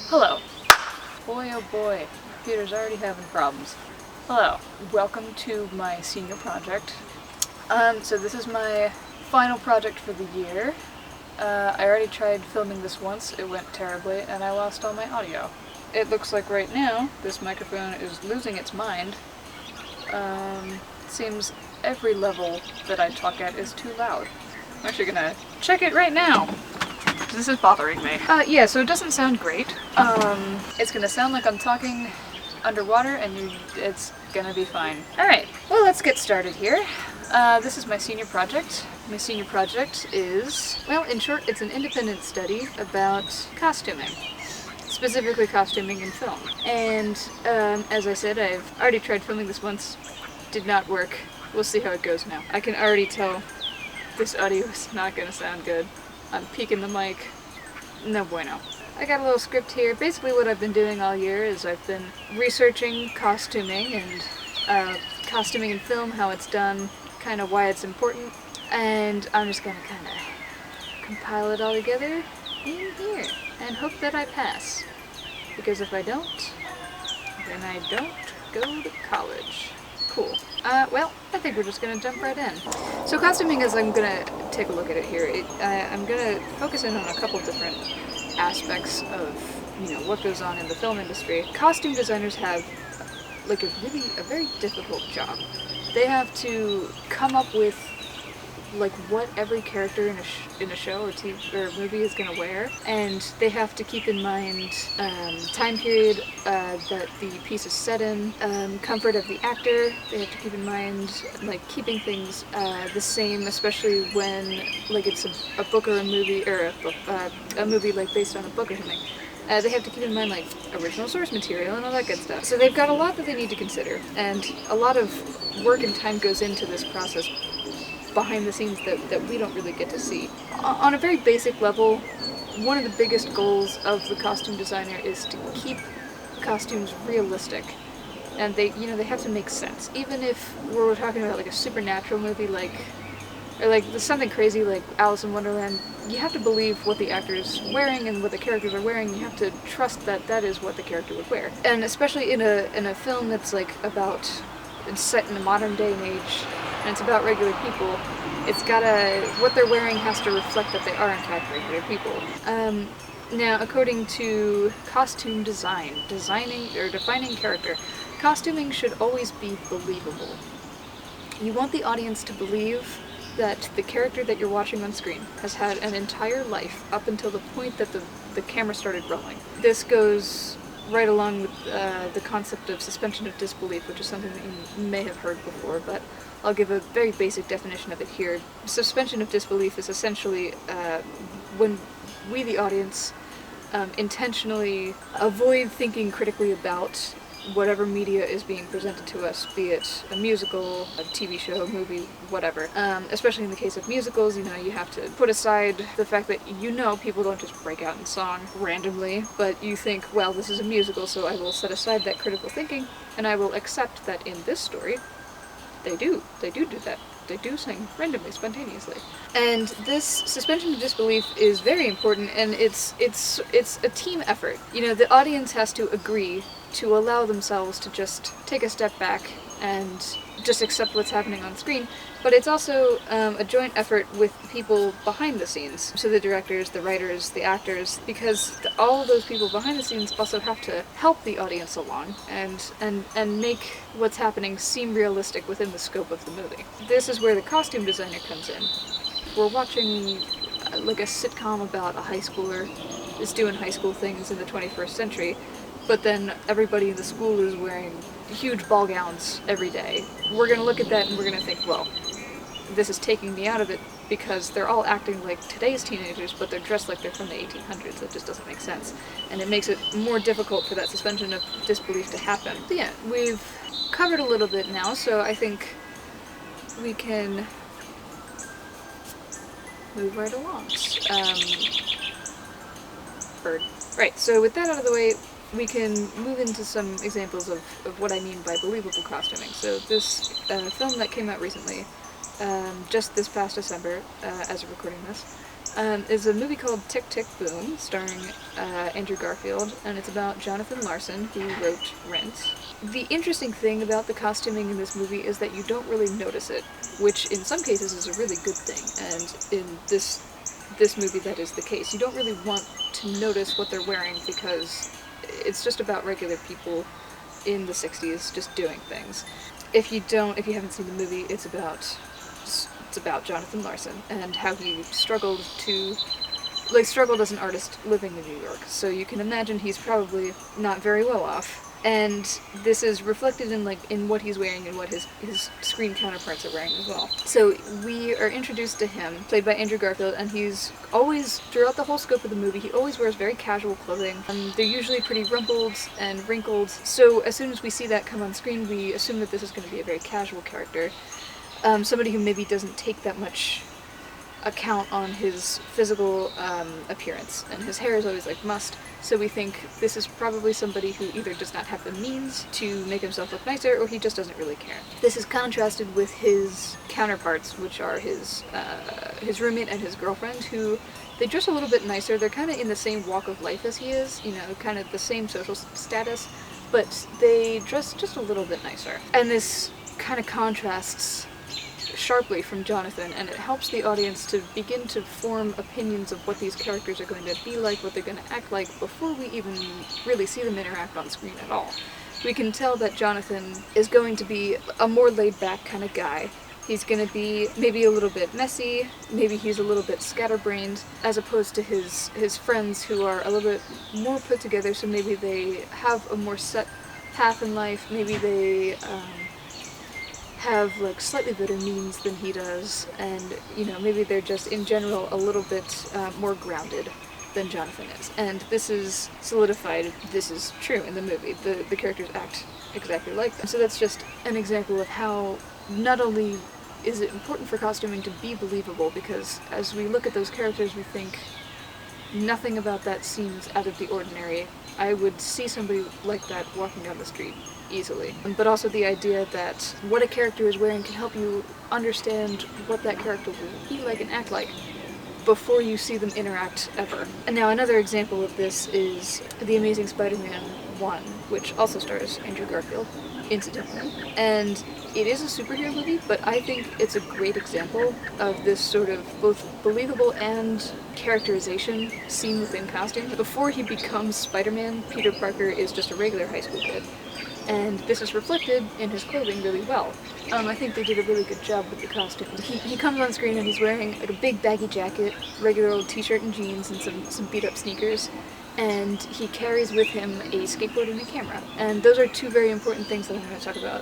Hello. Boy oh boy, computer's already having problems. Hello. Welcome to my senior project. So this is my final project for the year. I already tried filming this once, it went terribly, and I lost all my audio. It looks like right now, this microphone is losing its mind. Seems every level that I talk at is too loud. I'm actually gonna check it right now. This is bothering me. Yeah, so it doesn't sound great. It's gonna sound like I'm talking underwater and it's gonna be fine. Alright, well let's get started here. This is my senior project. My senior project is, well, in short, it's an independent study about costuming. Specifically costuming in film. And, as I said, I've already tried filming this once. Did not work. We'll see how it goes now. I can already tell this audio is not gonna sound good. I'm peeking the mic. No bueno. I got a little script here. Basically what I've been doing all year is I've been researching costuming and costuming in film, how it's done, kind of why it's important, and I'm just gonna kind of compile it all together in here and hope that I pass. Because if I don't, then I don't go to college. Cool. Well, I think we're just gonna jump right in. So costuming, as I'm gonna take a look at it here, I'm gonna focus in on a couple different aspects of, you know, what goes on in the film industry. Costume designers have, like, a very difficult job. They have to come up with, like, what every character in a show or TV or movie is gonna wear, and they have to keep in mind time period that the piece is set in, comfort of the actor. They have to keep in mind, like, keeping things the same, especially when, like, it's a book or a movie, or a movie like based on a book or something. They have to keep in mind, like, original source material and all that good stuff. So they've got a lot that they need to consider, and a lot of work and time goes into this process behind the scenes that we don't really get to see. On a very basic level, one of the biggest goals of the costume designer is to keep costumes realistic. And they have to make sense. Even if we're talking about, like, a supernatural movie, or something crazy like Alice in Wonderland, you have to believe what the actor is wearing and what the characters are wearing. You have to trust that that is what the character would wear. And especially in a film that's, like, it's set in a modern day and age, and it's about regular people, what they're wearing has to reflect that they are in fact regular people. Now, according to costume defining character, costuming should always be believable. You want the audience to believe that the character that you're watching on screen has had an entire life up until the point that the camera started rolling. This goes right along with the concept of suspension of disbelief, which is something that you may have heard before, but I'll give a very basic definition of it here. Suspension of disbelief is essentially when we, the audience, intentionally avoid thinking critically about whatever media is being presented to us, be it a musical, a TV show, a movie, whatever. Especially in the case of musicals, you have to put aside the fact that people don't just break out in song randomly, but you think, well, this is a musical, so I will set aside that critical thinking, and I will accept that in this story, they do that. They do sing randomly, spontaneously. And this suspension of disbelief is very important, and it's a team effort. The audience has to agree to allow themselves to just take a step back and just accept what's happening on screen, but it's also a joint effort with people behind the scenes. So the directors, the writers, the actors, because all of those people behind the scenes also have to help the audience along and make what's happening seem realistic within the scope of the movie. This is where the costume designer comes in. We're watching like a sitcom about a high schooler is doing high school things in the 21st century, but then everybody in the school is wearing huge ball gowns every day. We're gonna look at that and we're gonna think, well, this is taking me out of it because they're all acting like today's teenagers, but they're dressed like they're from the 1800s. It just doesn't make sense. And it makes it more difficult for that suspension of disbelief to happen. But yeah, we've covered a little bit now, so I think we can move right along. Bird. Right, so with that out of the way, we can move into some examples of what I mean by believable costuming. So this film that came out recently, just this past December, as of recording this, is a movie called Tick, Tick, Boom, starring Andrew Garfield, and it's about Jonathan Larson, who wrote Rent. The interesting thing about the costuming in this movie is that you don't really notice it, which in some cases is a really good thing, and in this movie that is the case. You don't really want to notice what they're wearing because it's just about regular people in the 60s just doing things. If you haven't seen the movie, it's about Jonathan Larson and how he struggled as an artist living in New York. So you can imagine he's probably not very well off. And this is reflected in what he's wearing and what his screen counterparts are wearing as well. So we are introduced to him, played by Andrew Garfield, and he's always, throughout the whole scope of the movie, he always wears very casual clothing. They're usually pretty rumpled and wrinkled, so as soon as we see that come on screen, we assume that this is going to be a very casual character. Somebody who maybe doesn't take that much account on his physical appearance, and his hair is always mussed, so we think this is probably somebody who either does not have the means to make himself look nicer, or he just doesn't really care. This is contrasted with his counterparts, which are his roommate and his girlfriend, who they dress a little bit nicer. They're kind of in the same walk of life as he is, kind of the same social status, but they dress just a little bit nicer. And this kind of contrasts sharply from Jonathan, and it helps the audience to begin to form opinions of what these characters are going to be like, what they're going to act like, before we even really see them interact on screen at all. We can tell that Jonathan is going to be a more laid-back kind of guy. He's going to be maybe a little bit messy, maybe he's a little bit scatterbrained, as opposed to his friends who are a little bit more put together, so maybe they have a more set path in life, maybe they have slightly better means than he does, and maybe they're just in general a little bit more grounded than Jonathan is. And this is solidified, this is true in the movie. The characters act exactly like them. So that's just an example of how not only is it important for costuming to be believable, because as we look at those characters we think nothing about that seems out of the ordinary. I would see somebody like that walking down the street easily. But also the idea that what a character is wearing can help you understand what that character will be like and act like before you see them interact ever. And now another example of this is The Amazing Spider-Man 1, which also stars Andrew Garfield, incidentally. And it is a superhero movie, but I think it's a great example of this sort of both believable and characterization seen within costume. Before he becomes Spider-Man, Peter Parker is just a regular high school kid. And this is reflected in his clothing really well. I think they did a really good job with the costume. He comes on screen and he's wearing a big baggy jacket, regular old t-shirt and jeans, and some beat-up sneakers. And he carries with him a skateboard and a camera. And those are two very important things that I'm going to talk about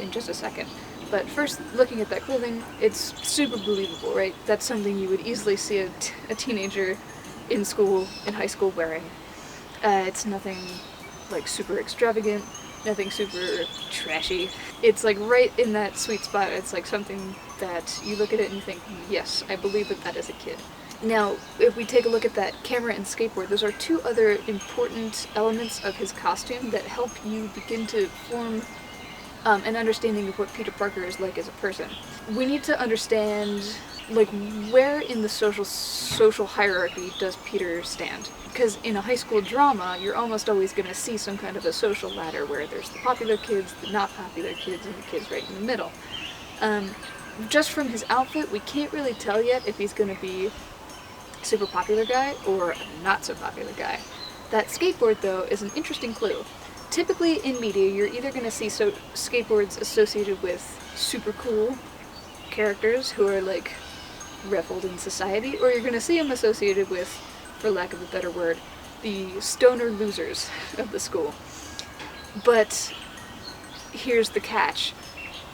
in just a second. But first, looking at that clothing, it's super believable, right? That's something you would easily see a teenager in high school wearing. It's nothing super extravagant, nothing super trashy. It's right in that sweet spot. It's something that you look at it and you think, yes, I believe that is a kid. Now, if we take a look at that camera and skateboard, those are two other important elements of his costume that help you begin to form an understanding of what Peter Parker is like as a person. We need to understand, where in the social hierarchy does Peter stand? Because in a high school drama, you're almost always going to see some kind of a social ladder where there's the popular kids, the not popular kids, and the kids right in the middle. Just from his outfit, we can't really tell yet if he's going to be a super popular guy or a not so popular guy. That skateboard, though, is an interesting clue. Typically in media, you're either going to see skateboards associated with super cool characters who are reveled in society, or you're going to see them associated with, for lack of a better word, the stoner losers of the school. But here's the catch.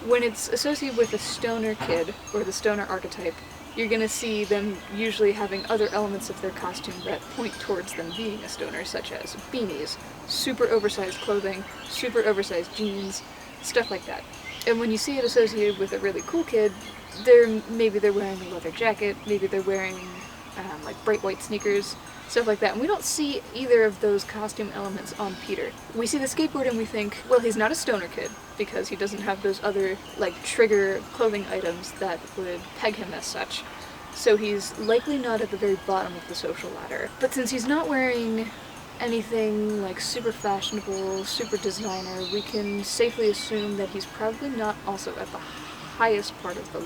When it's associated with a stoner kid, or the stoner archetype, you're going to see them usually having other elements of their costume that point towards them being a stoner, such as beanies, super oversized clothing, super oversized jeans, stuff like that. And when you see it associated with a really cool kid, maybe they're wearing a leather jacket, maybe they're wearing bright white sneakers, stuff like that. And we don't see either of those costume elements on Peter. We see the skateboard and we think, well, he's not a stoner kid, because he doesn't have those other trigger clothing items that would peg him as such. so he's likely not at the very bottom of the social ladder. But since he's not wearing anything like super fashionable, super designer, we can safely assume that he's probably not also at the highest part of the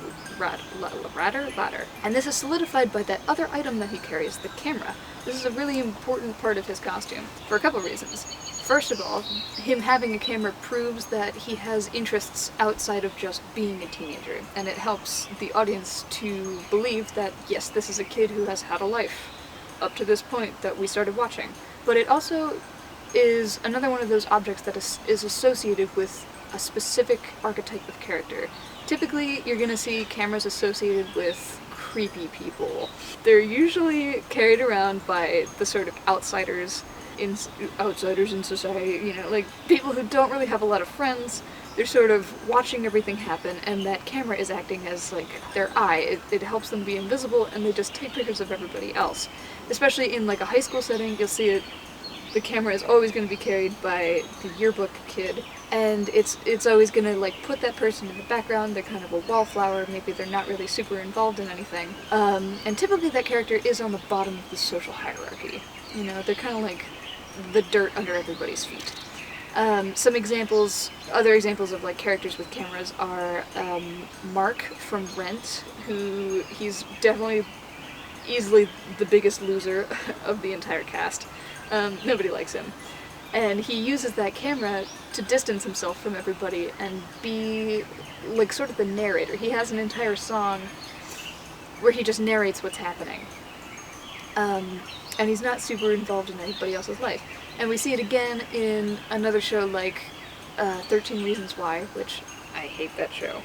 ladder. And this is solidified by that other item that he carries, the camera. This is a really important part of his costume, for a couple reasons. First of all, him having a camera proves that he has interests outside of just being a teenager, and it helps the audience to believe that, yes, this is a kid who has had a life up to this point that we started watching. But it also is another one of those objects that is associated with a specific archetype of character. Typically, you're gonna see cameras associated with creepy people. They're usually carried around by the sort of outsiders in society, you know, like people who don't really have a lot of friends. They're sort of watching everything happen, and that camera is acting as like their eye. It helps them be invisible, and they just take pictures of everybody else. Especially in like a high school setting, you'll see it. The camera is always going to be carried by the yearbook kid, and it's always going to like put that person in the background. They're kind of a wallflower. Maybe they're not really super involved in anything. And typically that character is on the bottom of the social hierarchy. You know, they're kind of like the dirt under everybody's feet. Some examples, other examples of like characters with cameras are Mark from Rent, who he's definitely easily the biggest loser of the entire cast. Nobody likes him. And he uses that camera to distance himself from everybody and be like sort of the narrator. He has an entire song where he just narrates what's happening. And he's not super involved in anybody else's life. And we see it again in another show like 13 Reasons Why, which I hate that show.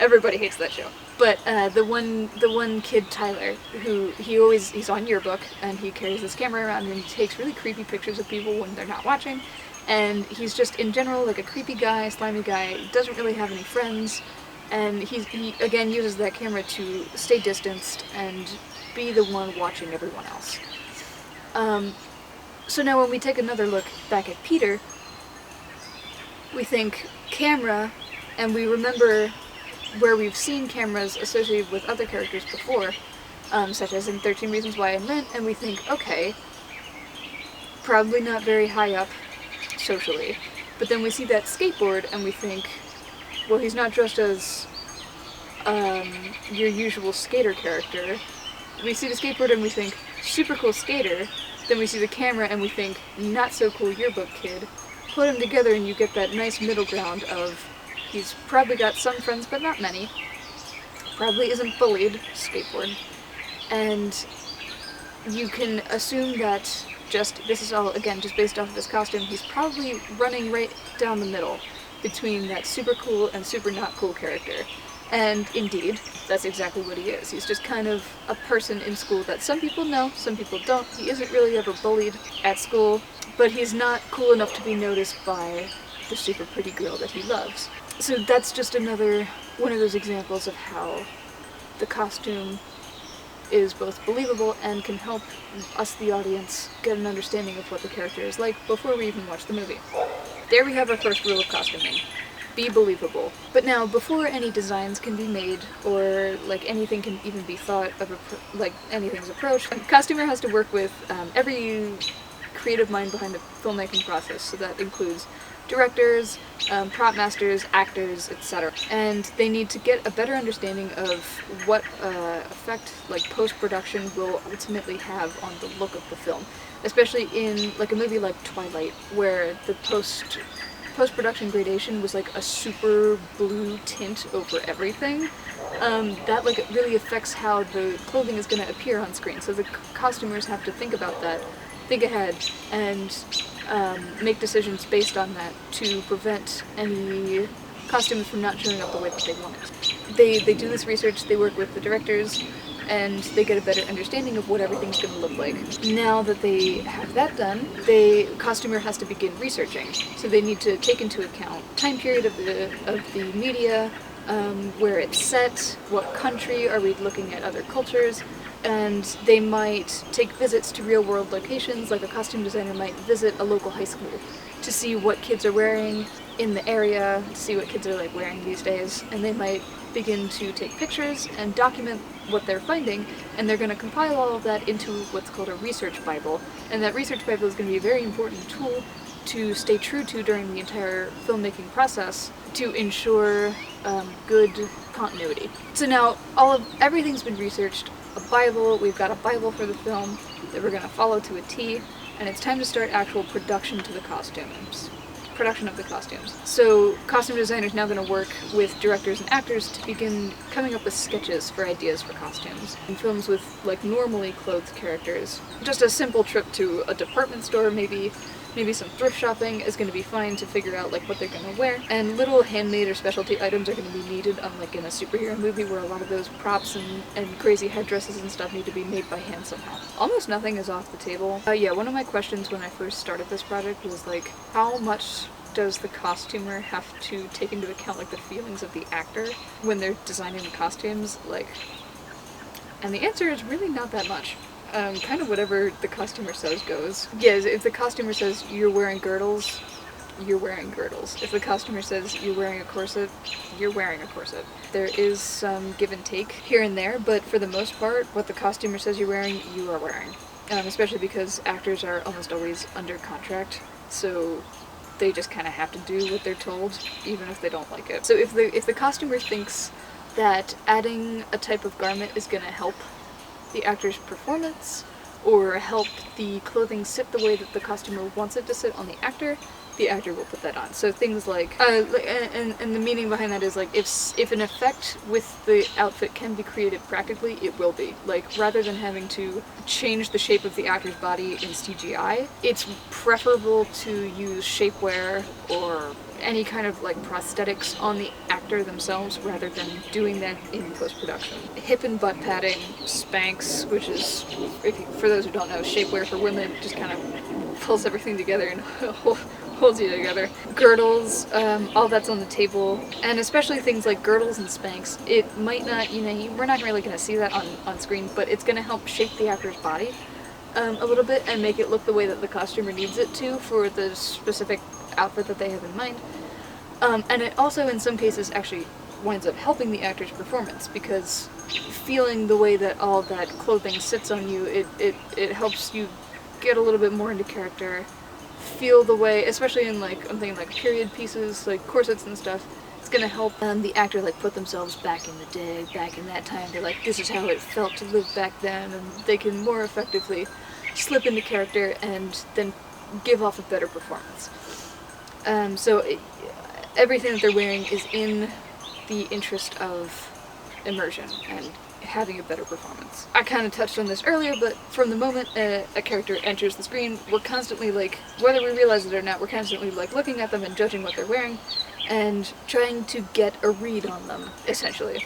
Everybody hates that show. But the one kid, Tyler, who he's on Yearbook, and he carries this camera around and he takes really creepy pictures of people when they're not watching. And he's just in general like a creepy guy, slimy guy, doesn't really have any friends. And he again uses that camera to stay distanced and be the one watching everyone else. So now when we take another look back at Peter, we think camera, and we remember where we've seen cameras associated with other characters before, such as in 13 Reasons Why and Rent, and we think, okay, probably not very high up socially. But then we see that skateboard and we think, well, he's not dressed as your usual skater character. We see the skateboard and we think, super cool skater. Then we see the camera and we think, not so cool yearbook kid. Put them together and you get that nice middle ground of, he's probably got some friends but not many. Probably isn't bullied, skateboard. And you can assume that this is all, again, just based off of his costume, he's probably running right down the middle between that super cool and super not cool character. And indeed, that's exactly what he is. He's just kind of a person in school that some people know, some people don't. He isn't really ever bullied at school, but he's not cool enough to be noticed by the super pretty girl that he loves. So that's just another one of those examples of how the costume is both believable and can help us, the audience, get an understanding of what the character is like before we even watch the movie. There we have our first rule of costuming. Be believable. But now, before any designs can be made, or like anything can even be thought of, like anything's approached, a costumer has to work with every creative mind behind the filmmaking process. So that includes directors, prop masters, actors, etc. And they need to get a better understanding of what effect like post-production will ultimately have on the look of the film. Especially in like a movie like Twilight, where the post-production gradation was like a super blue tint over everything. That like really affects how the clothing is going to appear on screen. So the costumers have to think about that, think ahead, and make decisions based on that to prevent any costumes from not showing up the way that they want it. They do this research, they work with the directors, and they get a better understanding of what everything's going to look like. Now that they have that done, the costumer has to begin researching. So they need to take into account time period of the media, where it's set, what country, are we looking at other cultures, and they might take visits to real-world locations, like a costume designer might visit a local high school to see what kids are wearing in the area, to see what kids are like wearing these days, and they might begin to take pictures and document what they're finding, and they're going to compile all of that into what's called a research Bible. And that research Bible is going to be a very important tool to stay true to during the entire filmmaking process to ensure good continuity. So now everything's been researched. We've got a Bible for the film that we're going to follow to a T, and it's time to start actual production of the costumes. So costume designers now going to work with directors and actors to begin coming up with sketches for ideas for costumes. In films with like normally clothed characters, just a simple trip to a department store, maybe some thrift shopping is going to be fine to figure out like what they're going to wear, and little handmade or specialty items are going to be needed, unlike in a superhero movie where a lot of those props and crazy headdresses and stuff need to be made by hand somehow. Almost nothing is off the table. Yeah, one of my questions when I first started this project was like, how much does the costumer have to take into account like the feelings of the actor when they're designing the costumes, like, and the answer is really not that much. Kind of whatever the costumer says goes. Yeah, if the costumer says you're wearing girdles, you're wearing girdles. If the costumer says you're wearing a corset, you're wearing a corset. There is some give and take here and there, but for the most part, what the costumer says you're wearing, you are wearing. Especially because actors are almost always under contract, so they just kind of have to do what they're told, even if they don't like it. So if the costumer thinks that adding a type of garment is going to help the actor's performance, or help the clothing sit the way that the costumer wants it to sit on the actor will put that on. So things like, and the meaning behind that is like, if an effect with the outfit can be created practically, it will be. Like, rather than having to change the shape of the actor's body in CGI, it's preferable to use shapewear or any kind of like prosthetics on the actor themselves rather than doing that in post-production. Hip and butt padding, Spanx, which is, for those who don't know, shapewear for women, just kind of pulls everything together and holds you together. Girdles, all that's on the table, and especially things like girdles and Spanx. It might not, we're not really going to see that on screen, but it's going to help shape the actor's body a little bit and make it look the way that the costumer needs it to for the specific outfit that they have in mind. And it also in some cases actually winds up helping the actor's performance, because feeling the way that all that clothing sits on you, it helps you get a little bit more into character, feel the way, especially in like, I'm thinking like period pieces, like corsets and stuff, it's gonna help the actor like put themselves back in the day, back in that time. They're like, this is how it felt to live back then, and they can more effectively slip into character and then give off a better performance. Everything that they're wearing is in the interest of immersion and having a better performance. I kind of touched on this earlier, but from the moment a character enters the screen, we're constantly like, whether we realize it or not, we're constantly like looking at them and judging what they're wearing and trying to get a read on them, essentially.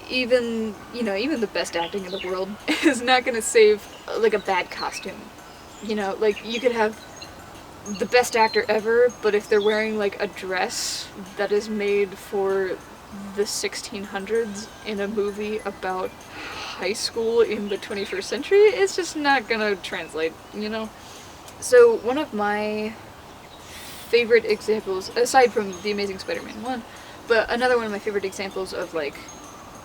Even the best acting in the world is not going to save like a bad costume. Like you could have the best actor ever, but if they're wearing like a dress that is made for the 1600s in a movie about high school in the 21st century, it's just not gonna translate, So one of my favorite examples, aside from The Amazing Spider-Man 1, but another one of my favorite examples of like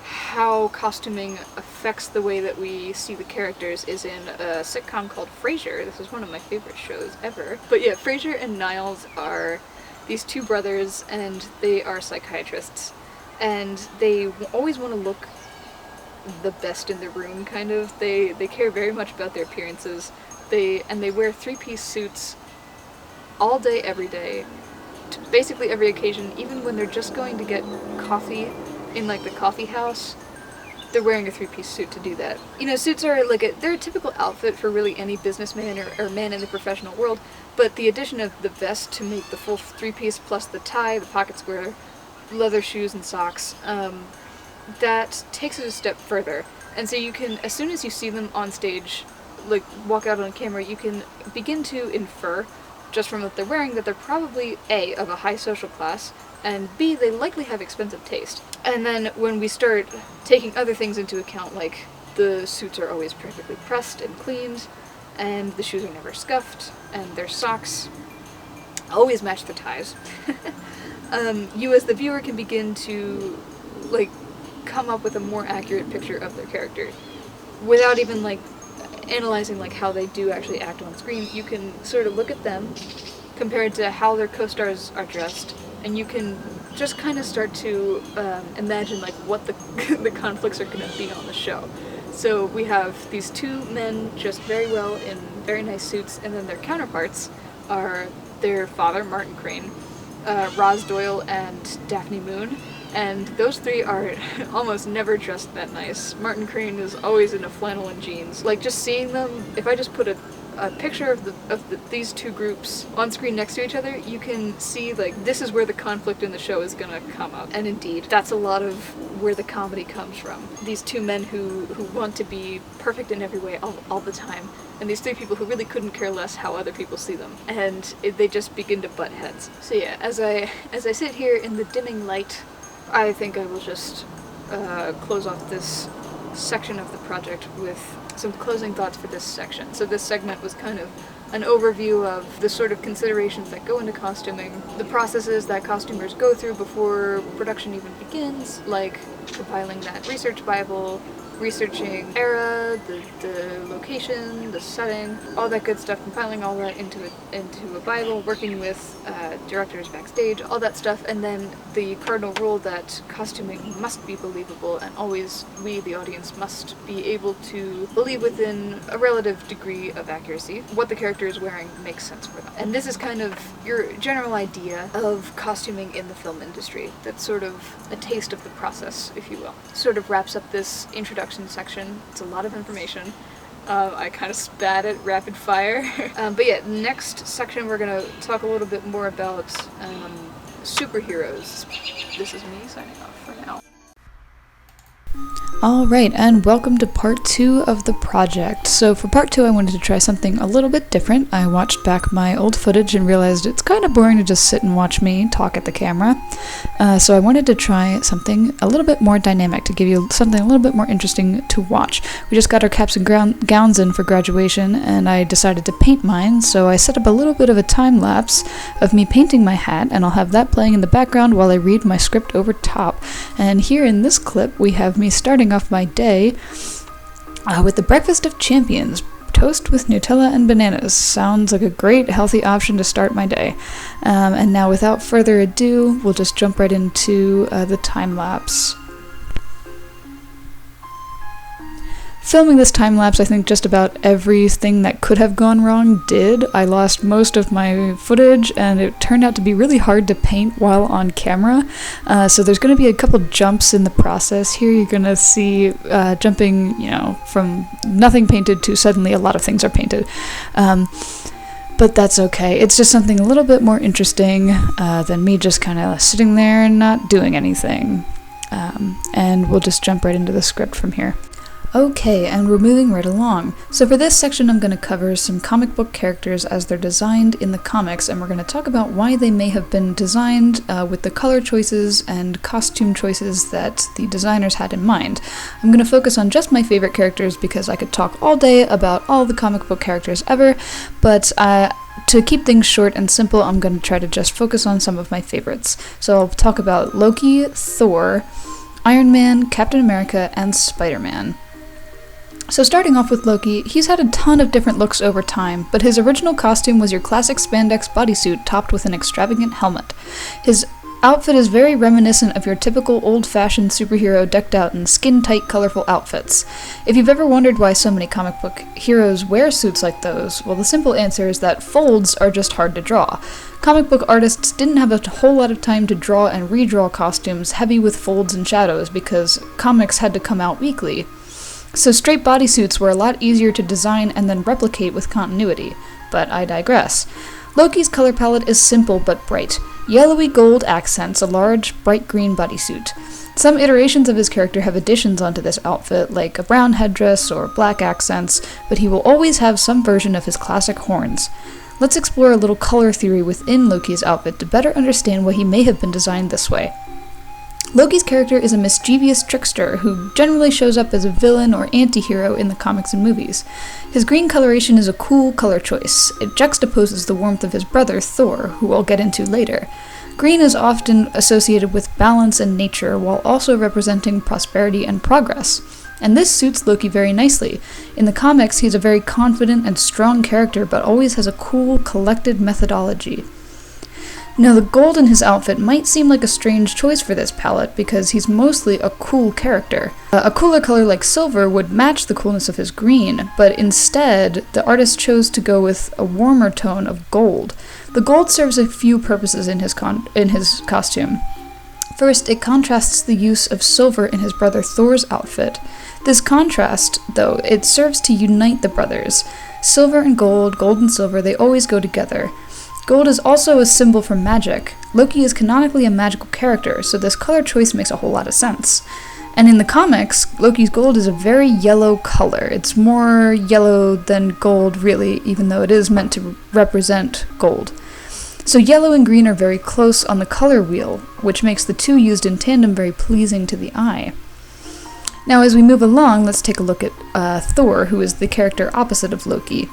how costuming affects the way that we see the characters is in a sitcom called Frasier. This is one of my favorite shows ever. But yeah, Frasier and Niles are these two brothers, and they are psychiatrists. And they always want to look the best in the room, kind of. They care very much about their appearances. They wear three-piece suits all day, every day, to basically every occasion, even when they're just going to get coffee in like the coffee house. They're wearing a three-piece suit to do that. Suits are like they're a typical outfit for really any businessman or man in the professional world, but the addition of the vest to make the full three-piece plus the tie, the pocket square, leather shoes and socks, that takes it a step further. And so you can, as soon as you see them on stage, like walk out on camera, you can begin to infer, just from what they're wearing, that they're probably A, of a high social class, and B, they likely have expensive taste. And then when we start taking other things into account, like the suits are always perfectly pressed and cleaned, and the shoes are never scuffed, and their socks always match the ties, you as the viewer can begin to like come up with a more accurate picture of their character. Without even, like, analyzing, like, how they do actually act on screen, you can sort of look at them compared to how their co-stars are dressed, and you can just kind of start to imagine, like, what the, the conflicts are going to be on the show. So we have these two men dressed very well in very nice suits, and then their counterparts are their father, Martin Crane, Roz Doyle, and Daphne Moon. And those three are almost never dressed that nice. Martin Crane is always in a flannel and jeans. Like, just seeing them, if I just put a picture of these two groups on screen next to each other, you can see, like, this is where the conflict in the show is gonna come up. And indeed, that's a lot of where the comedy comes from. These two men who want to be perfect in every way all the time, and these three people who really couldn't care less how other people see them. And they just begin to butt heads. So yeah, as I sit here in the dimming light, I think I will just close off this section of the project with some closing thoughts for this section. So this segment was kind of an overview of the sort of considerations that go into costuming, the processes that costumers go through before production even begins, like compiling that research Bible, researching era, the location, the setting, all that good stuff, compiling all that into a Bible, working with directors backstage, all that stuff, and then the cardinal rule that costuming must be believable, and always we, the audience, must be able to believe within a relative degree of accuracy what the character is wearing makes sense for them. And this is kind of your general idea of costuming in the film industry. That's sort of a taste of the process, if you will. Sort of wraps up this introduction section. It's a lot of information. I kind of spat it rapid fire. But yeah, next section we're going to talk a little bit more about superheroes. This is me signing off for now. Alright, and welcome to part 2 of the project. So for part 2 I wanted to try something a little bit different. I watched back my old footage and realized it's kind of boring to just sit and watch me talk at the camera. So I wanted to try something a little bit more dynamic, to give you something a little bit more interesting to watch. We just got our caps and gowns in for graduation, and I decided to paint mine, so I set up a little bit of a time lapse of me painting my hat, and I'll have that playing in the background while I read my script over top. And here in this clip we have me starting off my day with the breakfast of champions. Toast with Nutella and bananas. Sounds like a great healthy option to start my day. And now without further ado, we'll just jump right into the time lapse. Filming this time-lapse, I think just about everything that could have gone wrong did. I lost most of my footage, and it turned out to be really hard to paint while on camera. So there's going to be a couple jumps in the process here. You're going to see jumping, from nothing painted to suddenly a lot of things are painted. But that's okay. It's just something a little bit more interesting than me just kind of sitting there and not doing anything. And we'll just jump right into the script from here. Okay, and we're moving right along. So for this section I'm going to cover some comic book characters as they're designed in the comics, and we're going to talk about why they may have been designed with the color choices and costume choices that the designers had in mind. I'm going to focus on just my favorite characters because I could talk all day about all the comic book characters ever, but to keep things short and simple, I'm going to try to just focus on some of my favorites. So I'll talk about Loki, Thor, Iron Man, Captain America, and Spider-Man. So starting off with Loki, he's had a ton of different looks over time, but his original costume was your classic spandex bodysuit topped with an extravagant helmet. His outfit is very reminiscent of your typical old-fashioned superhero decked out in skin-tight, colorful outfits. If you've ever wondered why so many comic book heroes wear suits like those, well, the simple answer is that folds are just hard to draw. Comic book artists didn't have a whole lot of time to draw and redraw costumes heavy with folds and shadows because comics had to come out weekly. So straight bodysuits were a lot easier to design and then replicate with continuity. But I digress. Loki's color palette is simple but bright. Yellowy gold accents a large, bright green bodysuit. Some iterations of his character have additions onto this outfit, like a brown headdress or black accents, but he will always have some version of his classic horns. Let's explore a little color theory within Loki's outfit to better understand why he may have been designed this way. Loki's character is a mischievous trickster who generally shows up as a villain or anti-hero in the comics and movies. His green coloration is a cool color choice. It juxtaposes the warmth of his brother, Thor, who I'll get into later. Green is often associated with balance and nature, while also representing prosperity and progress. And this suits Loki very nicely. In the comics, he's a very confident and strong character, but always has a cool, collected methodology. Now, the gold in his outfit might seem like a strange choice for this palette, because he's mostly a cool character. A cooler color like silver would match the coolness of his green, but instead, the artist chose to go with a warmer tone of gold. The gold serves a few purposes in his costume. First, it contrasts the use of silver in his brother Thor's outfit. This contrast, though, it serves to unite the brothers. Silver and gold and silver, they always go together. Gold is also a symbol for magic. Loki is canonically a magical character, so this color choice makes a whole lot of sense. And in the comics, Loki's gold is a very yellow color. It's more yellow than gold, really, even though it is meant to represent gold. So yellow and green are very close on the color wheel, which makes the two used in tandem very pleasing to the eye. Now, as we move along, let's take a look at Thor, who is the character opposite of Loki.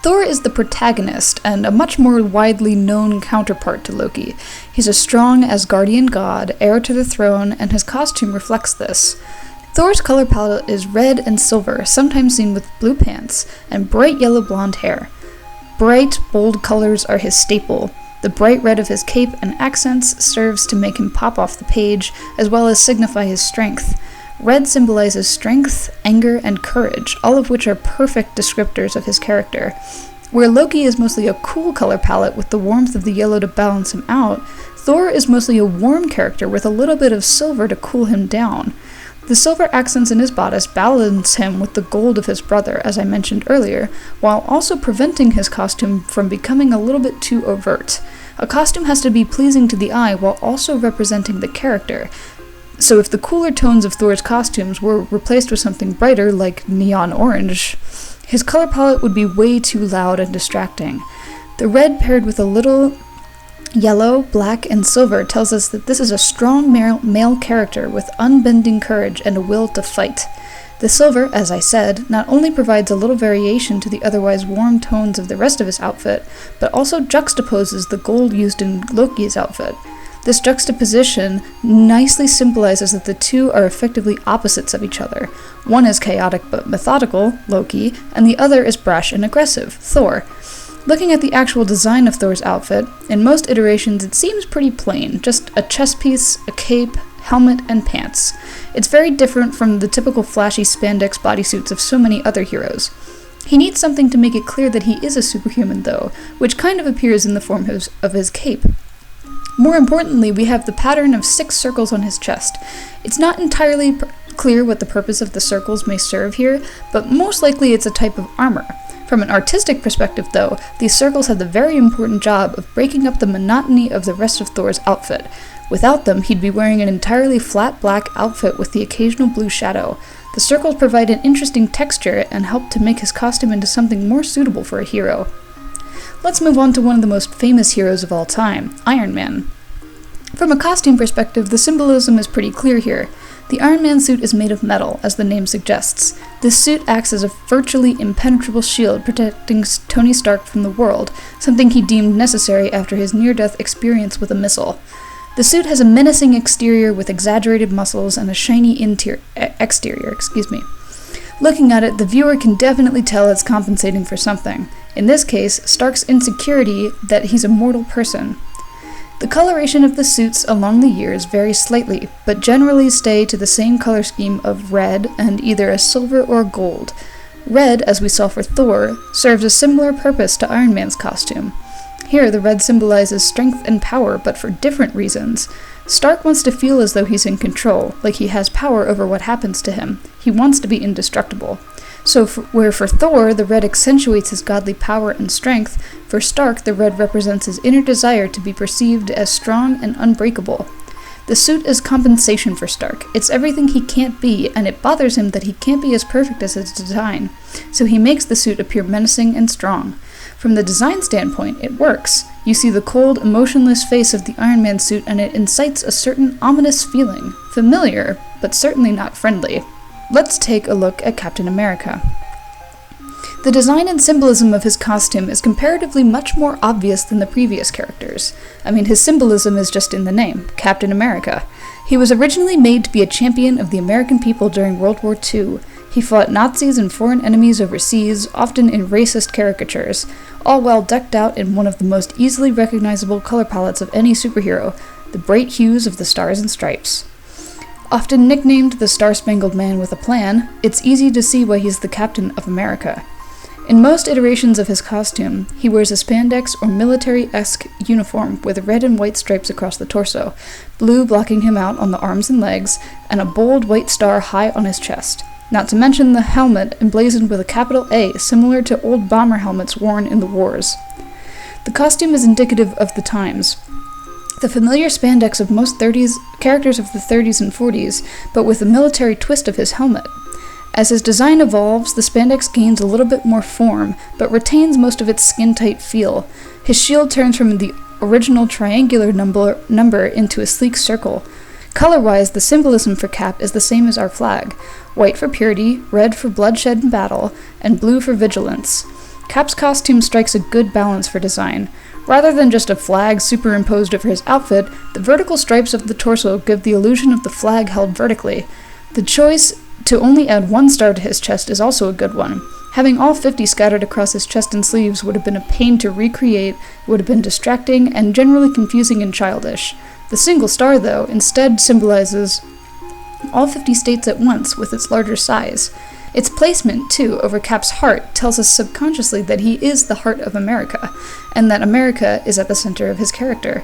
Thor is the protagonist, and a much more widely known counterpart to Loki. He's a strong Asgardian god, heir to the throne, and his costume reflects this. Thor's color palette is red and silver, sometimes seen with blue pants, and bright yellow blonde hair. Bright, bold colors are his staple. The bright red of his cape and accents serves to make him pop off the page, as well as signify his strength. Red symbolizes strength, anger, and courage, all of which are perfect descriptors of his character. Where Loki is mostly a cool color palette with the warmth of the yellow to balance him out, Thor is mostly a warm character with a little bit of silver to cool him down. The silver accents in his bodice balance him with the gold of his brother, as I mentioned earlier, while also preventing his costume from becoming a little bit too overt. A costume has to be pleasing to the eye while also representing the character. So if the cooler tones of Thor's costumes were replaced with something brighter, like neon orange, his color palette would be way too loud and distracting. The red paired with a little yellow, black, and silver tells us that this is a strong male character with unbending courage and a will to fight. The silver, as I said, not only provides a little variation to the otherwise warm tones of the rest of his outfit, but also juxtaposes the gold used in Loki's outfit. This juxtaposition nicely symbolizes that the two are effectively opposites of each other. One is chaotic but methodical, Loki, and the other is brash and aggressive, Thor. Looking at the actual design of Thor's outfit, in most iterations it seems pretty plain, just a chest piece, a cape, helmet, and pants. It's very different from the typical flashy spandex bodysuits of so many other heroes. He needs something to make it clear that he is a superhuman, though, which kind of appears in the form of his cape. More importantly, we have the pattern of 6 circles on his chest. It's not entirely clear what the purpose of the circles may serve here, but most likely it's a type of armor. From an artistic perspective, though, these circles have the very important job of breaking up the monotony of the rest of Thor's outfit. Without them, he'd be wearing an entirely flat black outfit with the occasional blue shadow. The circles provide an interesting texture and help to make his costume into something more suitable for a hero. Let's move on to one of the most famous heroes of all time, Iron Man. From a costume perspective, the symbolism is pretty clear here. The Iron Man suit is made of metal, as the name suggests. This suit acts as a virtually impenetrable shield protecting Tony Stark from the world, something he deemed necessary after his near-death experience with a missile. The suit has a menacing exterior with exaggerated muscles and a shiny exterior. Looking at it, the viewer can definitely tell it's compensating for something. In this case, Stark's insecurity that he's a mortal person. The coloration of the suits along the years vary slightly, but generally stay to the same color scheme of red and either a silver or gold. Red, as we saw for Thor, serves a similar purpose to Iron Man's costume. Here, the red symbolizes strength and power, but for different reasons. Stark wants to feel as though he's in control, like he has power over what happens to him. He wants to be indestructible. So where for Thor, the red accentuates his godly power and strength, for Stark, the red represents his inner desire to be perceived as strong and unbreakable. The suit is compensation for Stark. It's everything he can't be, and it bothers him that he can't be as perfect as his design. So he makes the suit appear menacing and strong. From the design standpoint, it works. You see the cold, emotionless face of the Iron Man suit, and it incites a certain ominous feeling. Familiar, but certainly not friendly. Let's take a look at Captain America. The design and symbolism of his costume is comparatively much more obvious than the previous characters. I mean, his symbolism is just in the name, Captain America. He was originally made to be a champion of the American people during World War II. He fought Nazis and foreign enemies overseas, often in racist caricatures, all while decked out in one of the most easily recognizable color palettes of any superhero, the bright hues of the Stars and Stripes. Often nicknamed the Star-Spangled Man with a Plan, it's easy to see why he's the Captain of America. In most iterations of his costume, he wears a spandex or military-esque uniform with red and white stripes across the torso, blue blocking him out on the arms and legs, and a bold white star high on his chest. Not to mention the helmet emblazoned with a capital A, similar to old bomber helmets worn in the wars. The costume is indicative of the times. The familiar spandex of most characters of the 30s and 40s, but with a military twist of his helmet. As his design evolves, the spandex gains a little bit more form, but retains most of its skin-tight feel. His shield turns from the original triangular number into a sleek circle. Color-wise, the symbolism for Cap is the same as our flag: white for purity, red for bloodshed and battle, and blue for vigilance. Cap's costume strikes a good balance for design. Rather than just a flag superimposed over his outfit, the vertical stripes of the torso give the illusion of the flag held vertically. The choice to only add one star to his chest is also a good one. Having all 50 scattered across his chest and sleeves would have been a pain to recreate, would have been distracting, and generally confusing and childish. The single star, though, instead symbolizes all 50 states at once with its larger size. Its placement, too, over Cap's heart tells us subconsciously that he is the heart of America, and that America is at the center of his character.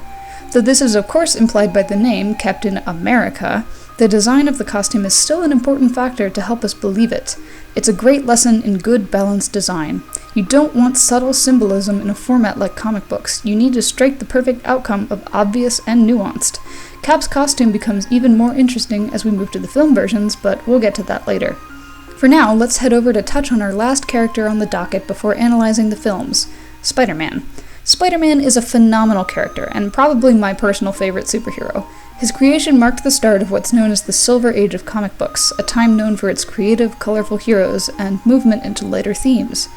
Though this is of course implied by the name, Captain America, the design of the costume is still an important factor to help us believe it. It's a great lesson in good, balanced design. You don't want subtle symbolism in a format like comic books. You need to strike the perfect outcome of obvious and nuanced. Cap's costume becomes even more interesting as we move to the film versions, but we'll get to that later. For now, let's head over to touch on our last character on the docket before analyzing the films, Spider-Man. Spider-Man is a phenomenal character, and probably my personal favorite superhero. His creation marked the start of what's known as the Silver Age of comic books, a time known for its creative, colorful heroes and movement into lighter themes.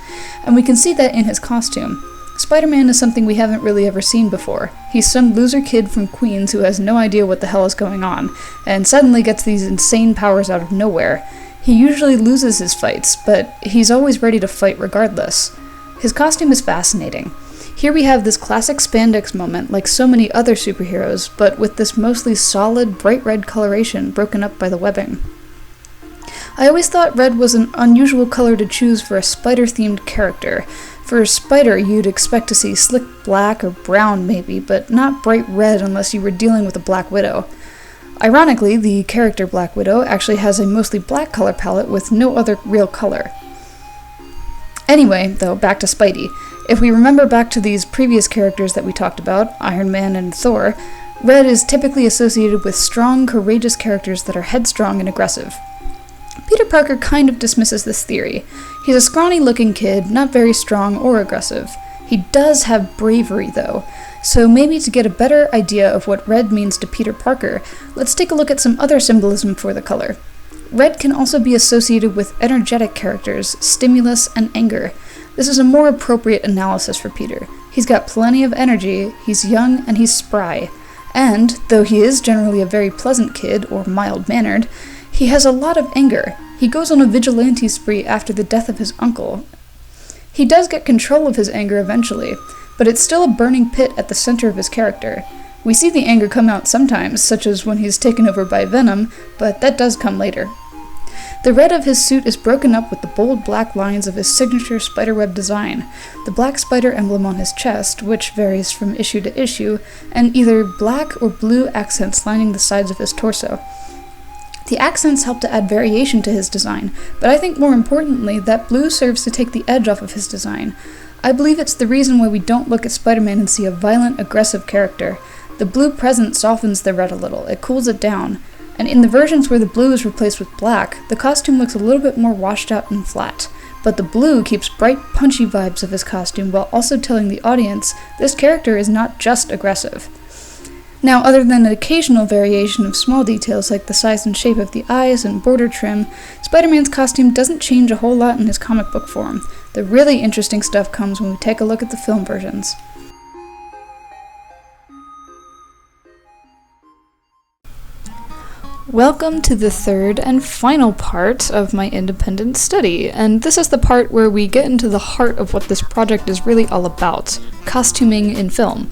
And we can see that in his costume. Spider-Man is something we haven't really ever seen before. He's some loser kid from Queens who has no idea what the hell is going on, and suddenly gets these insane powers out of nowhere. He usually loses his fights, but he's always ready to fight regardless. His costume is fascinating. Here we have this classic spandex moment like so many other superheroes, but with this mostly solid, bright red coloration broken up by the webbing. I always thought red was an unusual color to choose for a spider-themed character. For a spider, you'd expect to see slick black or brown maybe, but not bright red unless you were dealing with a Black Widow. Ironically, the character Black Widow actually has a mostly black color palette with no other real color. Anyway, though, back to Spidey. If we remember back to these previous characters that we talked about, Iron Man and Thor, red is typically associated with strong, courageous characters that are headstrong and aggressive. Peter Parker kind of dismisses this theory. He's a scrawny-looking kid, not very strong or aggressive. He does have bravery, though, so maybe to get a better idea of what red means to Peter Parker, let's take a look at some other symbolism for the color. Red can also be associated with energetic characters, stimulus, and anger. This is a more appropriate analysis for Peter. He's got plenty of energy, he's young, and he's spry. And, though he is generally a very pleasant kid, or mild-mannered, he has a lot of anger. He goes on a vigilante spree after the death of his uncle. He does get control of his anger eventually, but it's still a burning pit at the center of his character. We see the anger come out sometimes, such as when he's taken over by Venom, but that does come later. The red of his suit is broken up with the bold black lines of his signature spiderweb design, the black spider emblem on his chest, which varies from issue to issue, and either black or blue accents lining the sides of his torso. The accents help to add variation to his design, but I think more importantly, that blue serves to take the edge off of his design. I believe it's the reason why we don't look at Spider-Man and see a violent, aggressive character. The blue present softens the red a little, it cools it down. And in the versions where the blue is replaced with black, the costume looks a little bit more washed out and flat. But the blue keeps bright, punchy vibes of his costume while also telling the audience this character is not just aggressive. Now, other than an occasional variation of small details like the size and shape of the eyes and border trim, Spider-Man's costume doesn't change a whole lot in his comic book form. The really interesting stuff comes when we take a look at the film versions. Welcome to the third and final part of my independent study, and this is the part where we get into the heart of what this project is really all about, costuming in film.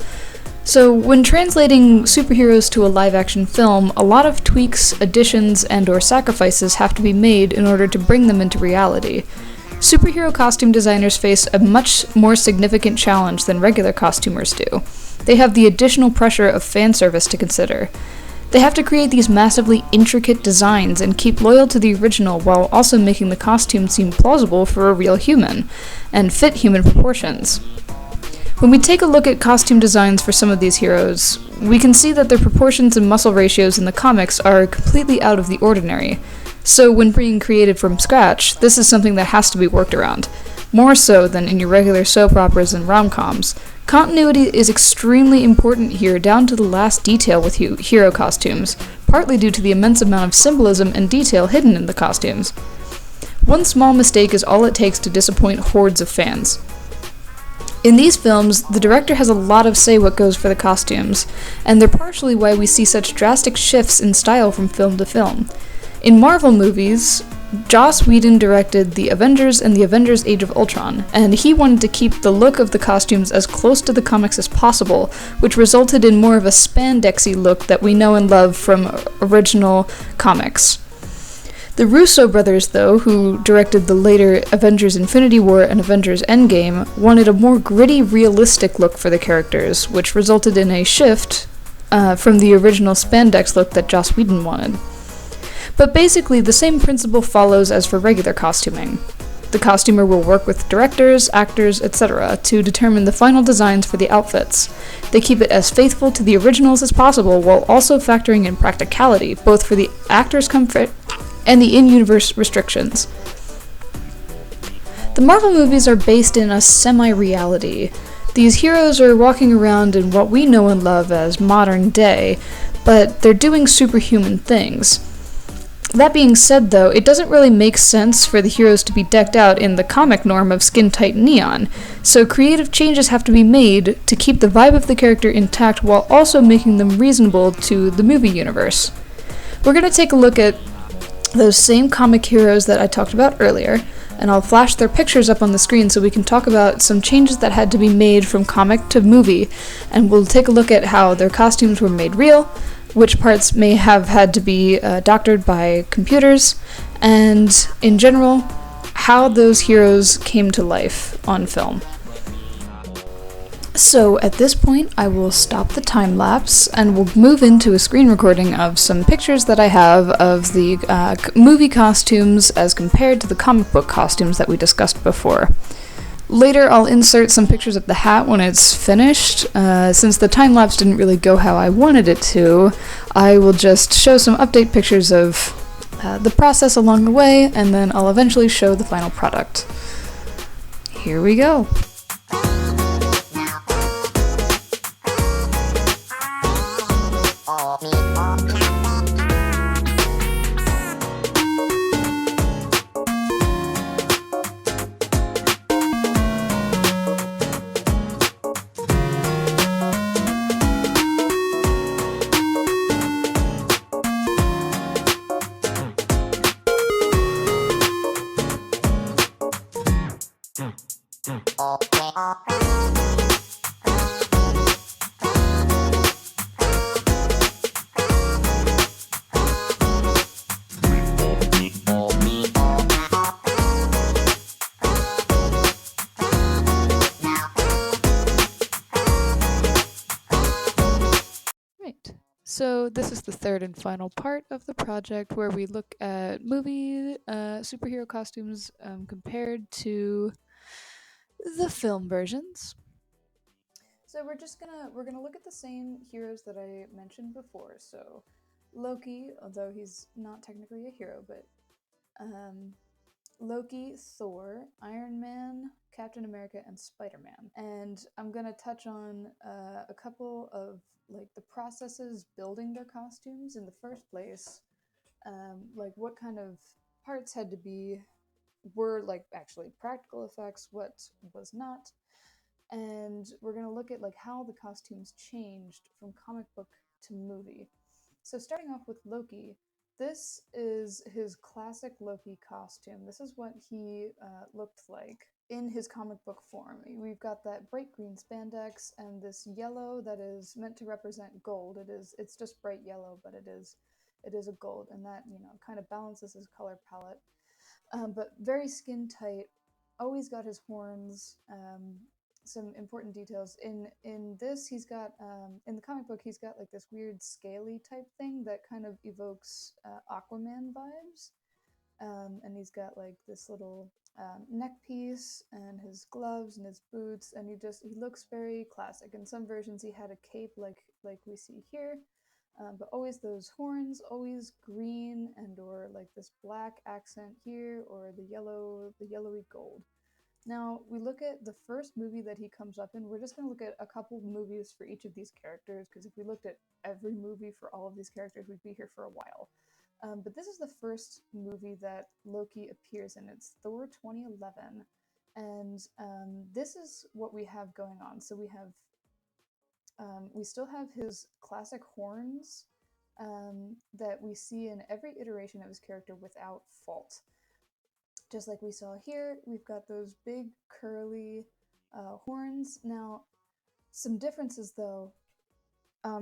So when translating superheroes to a live-action film, a lot of tweaks, additions, and/or sacrifices have to be made in order to bring them into reality. Superhero costume designers face a much more significant challenge than regular costumers do. They have the additional pressure of fan service to consider. They have to create these massively intricate designs and keep loyal to the original while also making the costume seem plausible for a real human, and fit human proportions. When we take a look at costume designs for some of these heroes, we can see that their proportions and muscle ratios in the comics are completely out of the ordinary. So when being created from scratch, this is something that has to be worked around. More so than in your regular soap operas and rom-coms. Continuity is extremely important here, down to the last detail with hero costumes, partly due to the immense amount of symbolism and detail hidden in the costumes. One small mistake is all it takes to disappoint hordes of fans. In these films, the director has a lot of say what goes for the costumes, and they're partially why we see such drastic shifts in style from film to film. In Marvel movies, Joss Whedon directed The Avengers and The Avengers Age of Ultron, and he wanted to keep the look of the costumes as close to the comics as possible, which resulted in more of a spandexy look that we know and love from original comics. The Russo brothers, though, who directed the later Avengers Infinity War and Avengers Endgame, wanted a more gritty, realistic look for the characters, which resulted in a shift from the original spandex look that Joss Whedon wanted. But basically, the same principle follows as for regular costuming. The costumer will work with directors, actors, etc. to determine the final designs for the outfits. They keep it as faithful to the originals as possible while also factoring in practicality, both for the actor's comfort and the in-universe restrictions. The Marvel movies are based in a semi-reality. These heroes are walking around in what we know and love as modern day, but they're doing superhuman things. That being said, though, it doesn't really make sense for the heroes to be decked out in the comic norm of skin-tight neon, so creative changes have to be made to keep the vibe of the character intact while also making them reasonable to the movie universe. We're going to take a look at those same comic heroes that I talked about earlier, and I'll flash their pictures up on the screen so we can talk about some changes that had to be made from comic to movie, and we'll take a look at how their costumes were made real, which parts may have had to be doctored by computers, and, in general, how those heroes came to life on film. So, at this point, I will stop the time-lapse, and we'll move into a screen recording of some pictures that I have of the movie costumes as compared to the comic book costumes that we discussed before. Later, I'll insert some pictures of the hat when it's finished. Since the time-lapse didn't really go how I wanted it to, I will just show some update pictures of the process along the way, and then I'll eventually show the final product. Here we go. So this is the third and final part of the project where we look at movie superhero costumes compared to the film versions. So we're gonna look at the same heroes that I mentioned before. So Loki, although he's not technically a hero, but Loki, Thor, Iron Man, Captain America, and Spider-Man. And I'm gonna touch on a couple of like the processes building their costumes in the first place, like what kind of parts had to be were like actually practical effects, what was not. And we're going to look at like how the costumes changed from comic book to movie. So starting off with Loki, this is his classic Loki costume. This is what he looked like in his comic book form. We've got that bright green spandex and this yellow that is meant to represent gold. It's just bright yellow, but it is a gold, and that, you know, kind of balances his color palette. But very skin tight. Always got his horns. Some important details in this. He's got in the comic book. He's got like this weird scaly type thing that kind of evokes Aquaman vibes. And he's got like this little neck piece and his gloves and his boots, and he looks very classic. In some versions, he had a cape like we see here. But always those horns, always green and or like this black accent here, or the yellowy gold. Now we look at the first movie that he comes up in. We're just going to look at a couple movies for each of these characters, because if we looked at every movie for all of these characters, we'd be here for a while. But this is the first movie that Loki appears in. It's Thor 2011, and this is what we have going on. So we still have his classic horns that we see in every iteration of his character without fault. Just like we saw here, we've got those big curly horns. Now, some differences though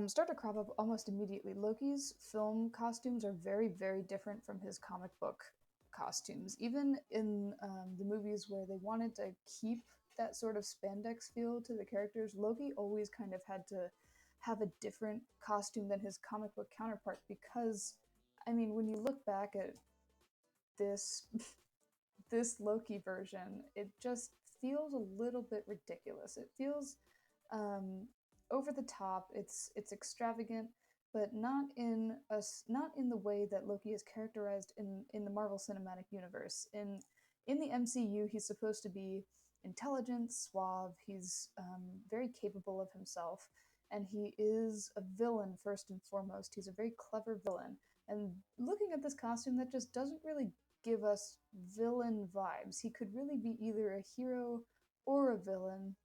start to crop up almost immediately. Loki's film costumes are very, very different from his comic book costumes. Even in the movies where they wanted to keep that sort of spandex feel to the characters, Loki always kind of had to have a different costume than his comic book counterpart, because, I mean, when you look back at this this Loki version, it just feels a little bit ridiculous. It feels over the top. It's extravagant, but not in the way that Loki is characterized in the Marvel Cinematic Universe. In the MCU, he's supposed to be intelligent, suave. He's very capable of himself, and he is a villain first and foremost. He's a very clever villain. And looking at this costume, that just doesn't really give us villain vibes. He could really be either a hero or a villain,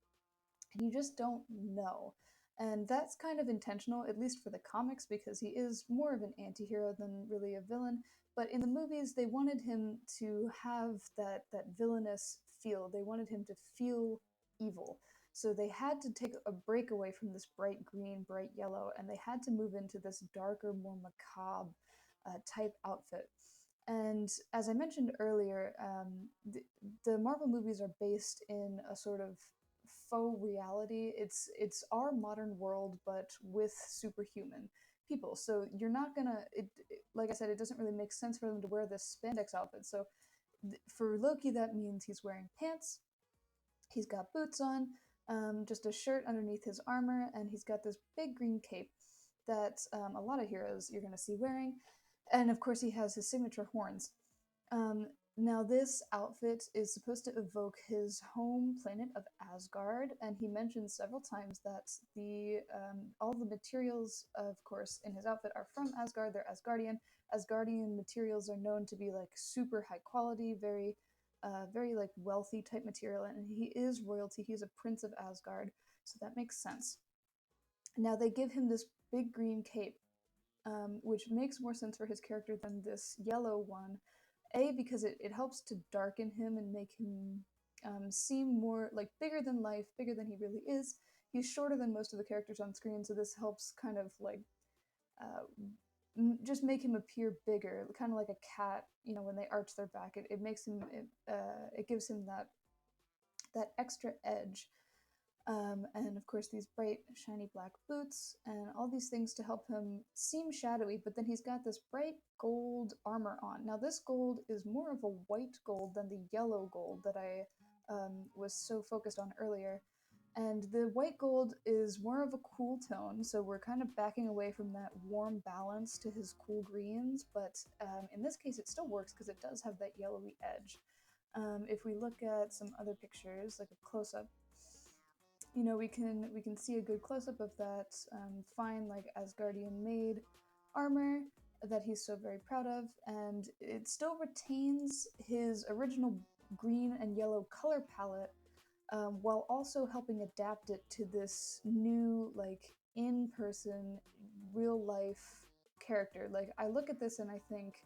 and you just don't know. And that's kind of intentional, at least for the comics, because he is more of an anti-hero than really a villain. But in the movies, they wanted him to have that villainous feel. They wanted him to feel evil. So they had to take a break away from this bright green, bright yellow, and they had to move into this darker, more macabre type outfit. And as I mentioned earlier, the Marvel movies are based in a sort of faux reality. It's our modern world, but with superhuman people. So you're not gonna. Like I said, it doesn't really make sense for them to wear this spandex outfit. So for Loki, that means he's wearing pants. He's got boots on, just a shirt underneath his armor, and he's got this big green cape that a lot of heroes you're going to see wearing. And of course, he has his signature horns. Now, this outfit is supposed to evoke his home planet of Asgard, and he mentions several times that all the materials, of course, in his outfit are from Asgard. They're Asgardian. Asgardian materials are known to be like super high quality, very like wealthy type material, and he is royalty. He's a prince of Asgard, so that makes sense. Now they give him this big green cape, which makes more sense for his character than this yellow one. A, because it helps to darken him and make him seem more like bigger than life, bigger than he really is. He's shorter than most of the characters on screen, so this helps kind of like just make him appear bigger, kind of like a cat. You know, when they arch their back, it makes him it gives him that extra edge. And of course, these bright, shiny black boots, and all these things to help him seem shadowy. But then he's got this bright gold armor on. Now, this gold is more of a white gold than the yellow gold that I was so focused on earlier. And the white gold is more of a cool tone, so we're kind of backing away from that warm balance to his cool greens. But in this case, it still works because it does have that yellowy edge. If we look at some other pictures, like a close-up, you know, we can see a good close-up of that fine, like Asgardian made armor, that he's so very proud of, and it still retains his original green and yellow color palette, while also helping adapt it to this new, like, in-person, real-life character. Like, I look at this and I think,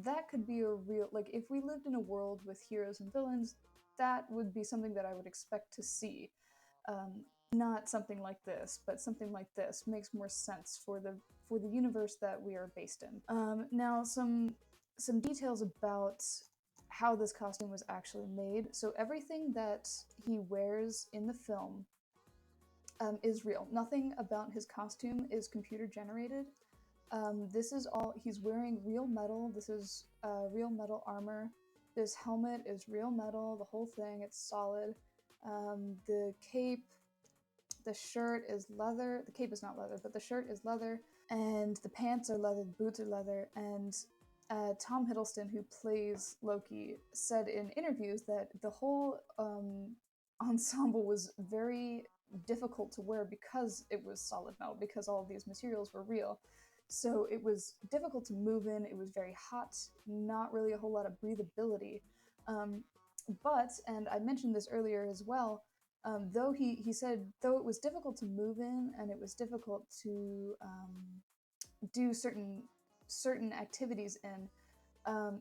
that could be a real, like, if we lived in a world with heroes and villains, that would be something that I would expect to see. Not something like this, but something like this makes more sense for the universe that we are based in. Now, some details about how this costume was actually made. So everything that he wears in the film is real. Nothing about his costume is computer generated. This is all, he's wearing real metal. This is real metal armor. This helmet is real metal, the whole thing, it's solid. The cape, the shirt is leather. The cape is not leather, but the shirt is leather, and the pants are leather, the boots are leather, and Tom Hiddleston, who plays Loki, said in interviews that the whole ensemble was very difficult to wear because it was solid metal, because all of these materials were real. So it was difficult to move in, it was very hot, not really a whole lot of breathability. But, and I mentioned this earlier as well, though he said, though it was difficult to move in and it was difficult to do certain activities in,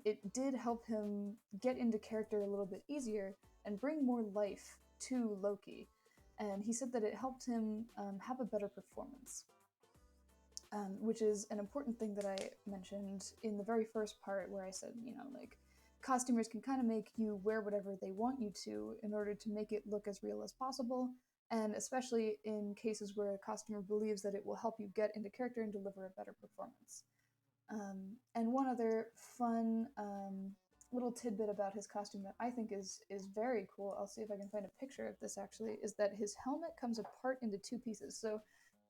it did help him get into character a little bit easier and bring more life to Loki. And he said that it helped him have a better performance. Which is an important thing that I mentioned in the very first part where I said, you know, like, costumers can kind of make you wear whatever they want you to in order to make it look as real as possible, and especially in cases where a costumer believes that it will help you get into character and deliver a better performance. And one other fun little tidbit about his costume that I think is very cool, I'll see if I can find a picture of this actually, is that his helmet comes apart into two pieces. So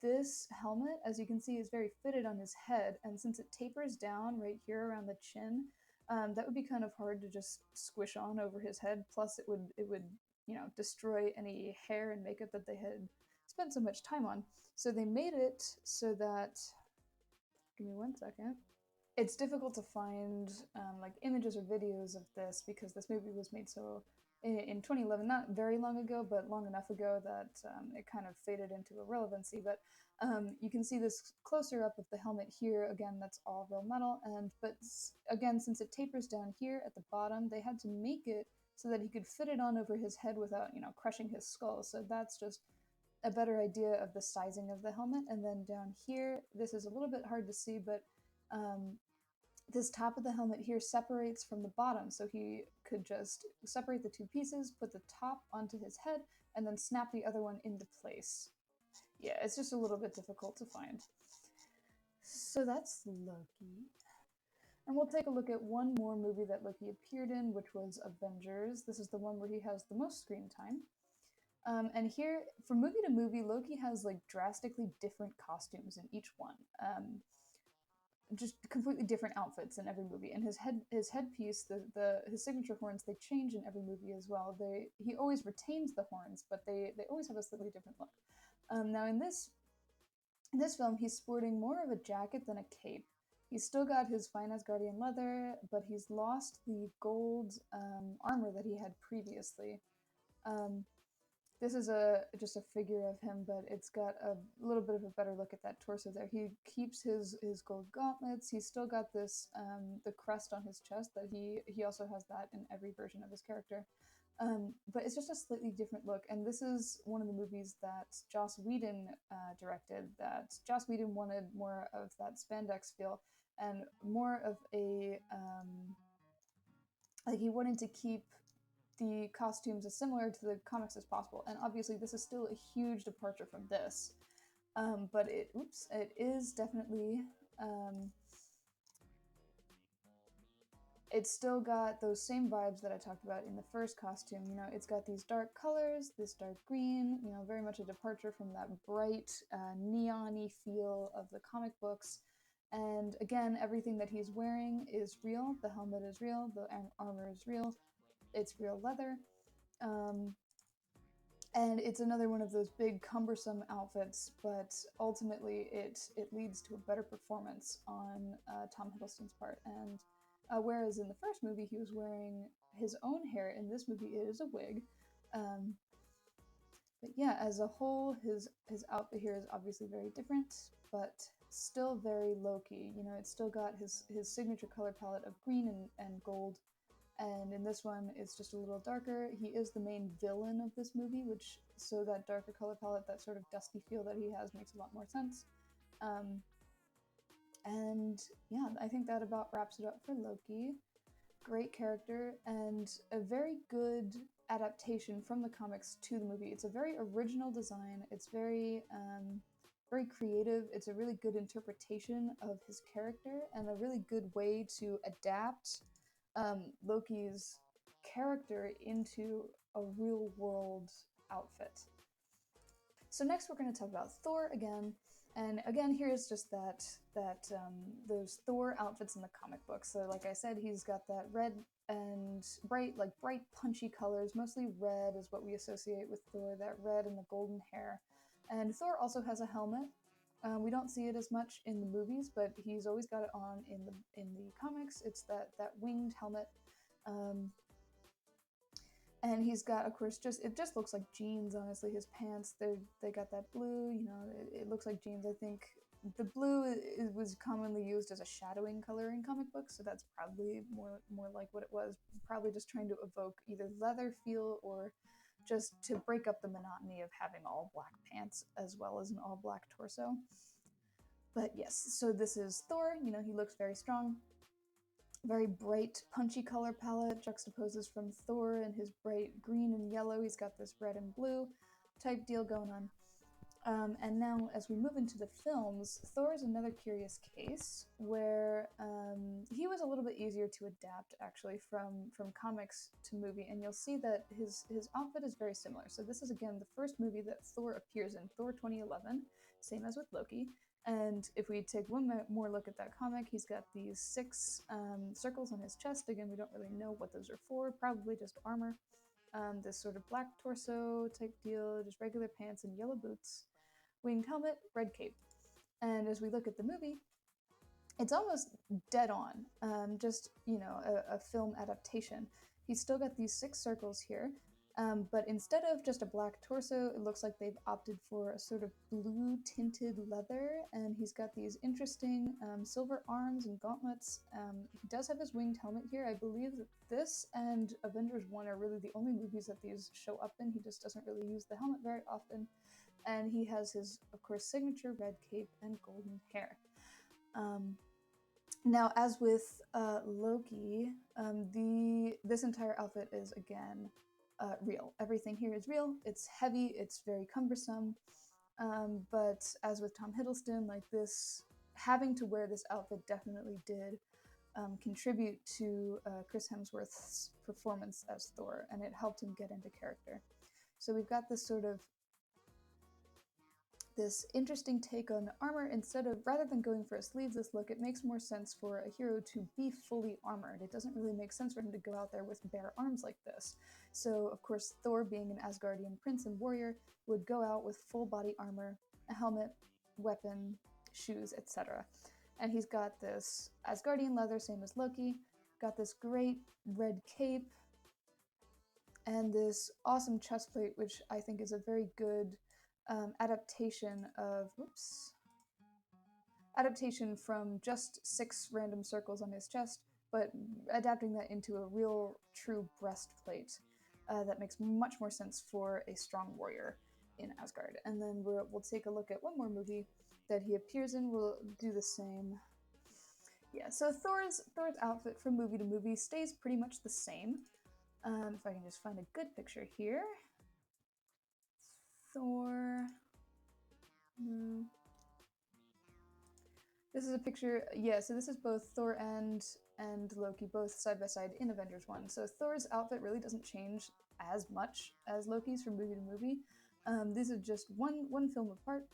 this helmet, as you can see, is very fitted on his head, and since it tapers down right here around the chin, that would be kind of hard to just squish on over his head. Plus, it would you know, destroy any hair and makeup that they had spent so much time on. So they made it so that, give me 1 second. It's difficult to find like images or videos of this because this movie was made so in 2011, not very long ago, but long enough ago that it kind of faded into irrelevancy. But you can see this closer up of the helmet here. Again, that's all real metal. But again, since it tapers down here at the bottom, they had to make it so that he could fit it on over his head without, you know, crushing his skull. So that's just a better idea of the sizing of the helmet. And then down here, this is a little bit hard to see, but this top of the helmet here separates from the bottom, so he could just separate the two pieces, put the top onto his head, and then snap the other one into place. Yeah, it's just a little bit difficult to find. So that's Loki. And we'll take a look at one more movie that Loki appeared in, which was Avengers. This is the one where he has the most screen time. And here, from movie to movie, Loki has like drastically different costumes in each one. Just completely different outfits in every movie, and his headpiece, his signature horns, they change in every movie as well. He always retains the horns, but they always have a slightly different look. Now in this film, he's sporting more of a jacket than a cape. He's still got his fine Asgardian leather, but he's lost the gold armor that he had previously. This is just a figure of him, but it's got a little bit of a better look at that torso there. He keeps his gold gauntlets. He's still got this the crest on his chest that he also has that in every version of his character. But it's just a slightly different look, and this is one of the movies that Joss Whedon directed. That Joss Whedon wanted more of that spandex feel and more of a like he wanted to keep the costumes as similar to the comics as possible. And obviously this is still a huge departure from this. But it is definitely, it's still got those same vibes that I talked about in the first costume. You know, it's got these dark colors, this dark green, you know, very much a departure from that bright, neon-y feel of the comic books. And again, everything that he's wearing is real. The helmet is real, the armor is real, it's real leather. And And it's another one of those big, cumbersome outfits, but ultimately it leads to a better performance on Tom Hiddleston's part. And whereas in the first movie he was wearing his own hair, in this movie it is a wig. But yeah, as a whole, his outfit here is obviously very different, but still very Loki. You know, it's still got his signature color palette of green and gold. And in this one, it's just a little darker. He is the main villain of this movie, so that darker color palette, that sort of dusty feel that he has makes a lot more sense. And yeah, I think that about wraps it up for Loki. Great character and a very good adaptation from the comics to the movie. It's a very original design. It's very creative. It's a really good interpretation of his character and a really good way to adapt Loki's character into a real-world outfit. So next we're going to talk about Thor again, and again here's just those Thor outfits in the comic book. So like I said, he's got that red and bright punchy colors. Mostly red is what we associate with Thor, that red and the golden hair. And Thor also has a helmet. We don't see it as much in the movies, but he's always got it on in the comics. It's that winged helmet. And he's got, of course, it just looks like jeans, honestly. His pants, they got that blue, you know, it looks like jeans. I think the blue was commonly used as a shadowing color in comic books, so that's probably more like what it was. Probably just trying to evoke either leather feel or just to break up the monotony of having all black pants as well as an all black torso. But yes, so this is Thor. You know, he looks very strong. Very bright, punchy color palette juxtaposes from Thor and his bright green and yellow. He's got this red and blue type deal going on. And now, as we move into the films, Thor is another curious case where he was a little bit easier to adapt, actually, from comics to movie. And you'll see that his outfit is very similar. So this is, again, the first movie that Thor appears in, Thor 2011, same as with Loki. And if we take one more look at that comic, he's got these 6 circles on his chest. Again, we don't really know what those are for, probably just armor. This sort of black torso type deal, just regular pants and yellow boots, winged helmet, red cape. And as we look at the movie, it's almost dead on, just, you know, a film adaptation. He's still got these 6 circles here, but instead of just a black torso, it looks like they've opted for a sort of blue tinted leather, and he's got these interesting silver arms and gauntlets. He does have his winged helmet here. I believe that this and Avengers 1 are really the only movies that these show up in. He just doesn't really use the helmet very often. And he has his, of course, signature red cape and golden hair. Now, as with Loki, this entire outfit is, again, real. Everything here is real. It's heavy. It's very cumbersome. But as with Tom Hiddleston, like this, having to wear this outfit definitely did contribute to Chris Hemsworth's performance as Thor, and it helped him get into character. So we've got this sort of this interesting take on armor. Rather than going for a sleeveless look, it makes more sense for a hero to be fully armored. It doesn't really make sense for him to go out there with bare arms like this. So, of course, Thor, being an Asgardian prince and warrior, would go out with full body armor, a helmet, weapon, shoes, etc. And he's got this Asgardian leather, same as Loki, got this great red cape, and this awesome chest plate, which I think is a very good adaptation from just 6 random circles on his chest, but adapting that into a real, true breastplate that makes much more sense for a strong warrior in Asgard. And then we'll take a look at one more movie that he appears in. We'll do the same. Yeah, so Thor's outfit from movie to movie stays pretty much the same. If I can just find a good picture here. Thor. This is a picture, yeah, so this is both Thor and Loki, both side by side in Avengers 1. So Thor's outfit really doesn't change as much as Loki's from movie to movie. These are just one film apart.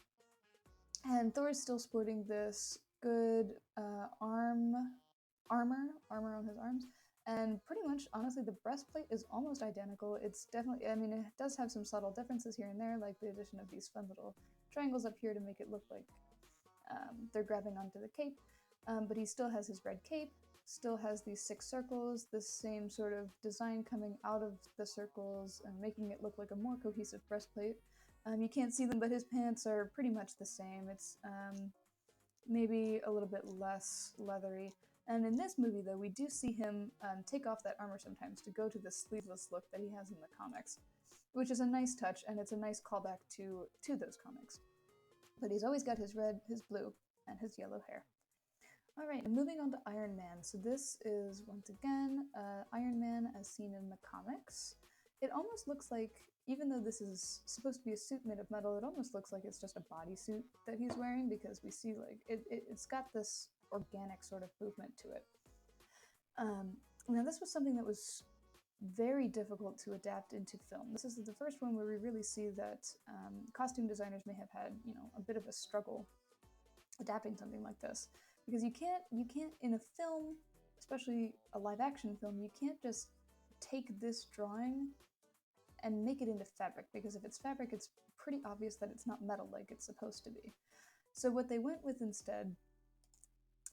And Thor is still sporting this good armor on his arms, And pretty much, honestly, the breastplate is almost identical. It's definitely, I mean, it does have some subtle differences here and there, like the addition of these fun little triangles up here to make it look like they're grabbing onto the cape. But he still has his red cape, still has these 6 circles, this same sort of design coming out of the circles and making it look like a more cohesive breastplate. You can't see them, but his pants are pretty much the same. It's maybe a little bit less leathery. And in this movie, though, we do see him take off that armor sometimes to go to the sleeveless look that he has in the comics, which is a nice touch, and it's a nice callback to those comics. But he's always got his red, his blue, and his yellow hair. Alright, moving on to Iron Man. So this is, once again, Iron Man as seen in the comics. It almost looks like, even though this is supposed to be a suit made of metal, it almost looks like it's just a bodysuit that he's wearing, because we see, like, it's got this organic sort of movement to it. Now this was something that was very difficult to adapt into film. This is the first one where we really see that costume designers may have had, a bit of a struggle adapting something like this, because you can't in a film, especially a live action film, you can't just take this drawing and make it into fabric, because if it's fabric, it's pretty obvious that it's not metal like it's supposed to be. So what they went with instead,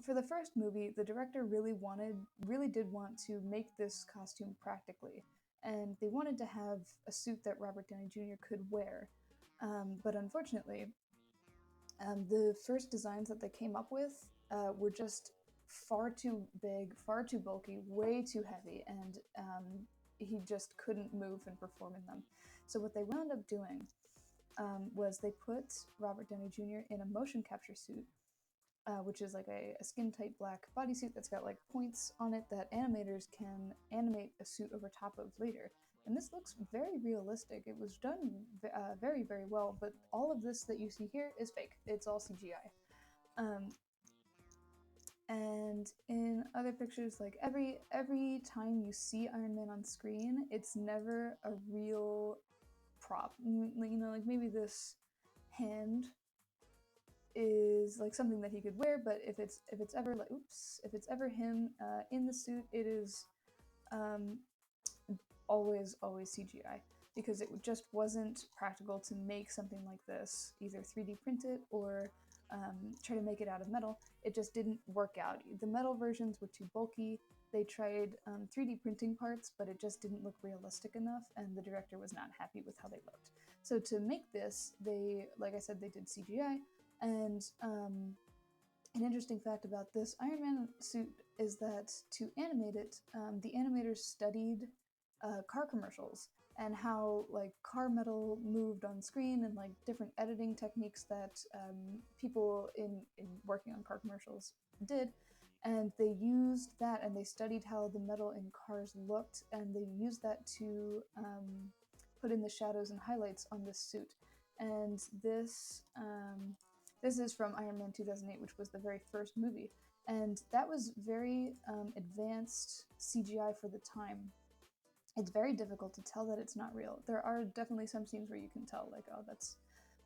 for the first movie, the director really did want to make this costume practically, and they wanted to have a suit that Robert Downey Jr. could wear. But unfortunately, the first designs that they came up with were just far too big, far too bulky, way too heavy, and he just couldn't move and perform in them. So what they wound up doing was they put Robert Downey Jr. in a motion capture suit, which is like a skin-tight black bodysuit that's got like points on it that animators can animate a suit over top of later. And this looks very realistic. It was done very, very well, but all of this that you see here is fake. It's all CGI. And in other pictures, like every time you see Iron Man on screen, it's never a real prop. Like maybe this hand is like something that he could wear, but if it's ever like, if it's ever him in the suit, it is always CGI, because it just wasn't practical to make something like this, either 3D print it or try to make it out of metal. It just didn't work out. The metal versions were too bulky. They tried 3D printing parts, but it just didn't look realistic enough, and the director was not happy with how they looked. So to make this, they, like I said, they did CGI. And an interesting fact about this Iron Man suit is that to animate it, the animators studied car commercials and how like car metal moved on screen, and like different editing techniques that people in working on car commercials did. And they used that, and they studied how the metal in cars looked, and they used that to put in the shadows and highlights on this suit. And this is from Iron Man 2008, which was the very first movie. And that was very advanced CGI for the time. It's very difficult to tell that it's not real. There are definitely some scenes where you can tell, like, oh, that's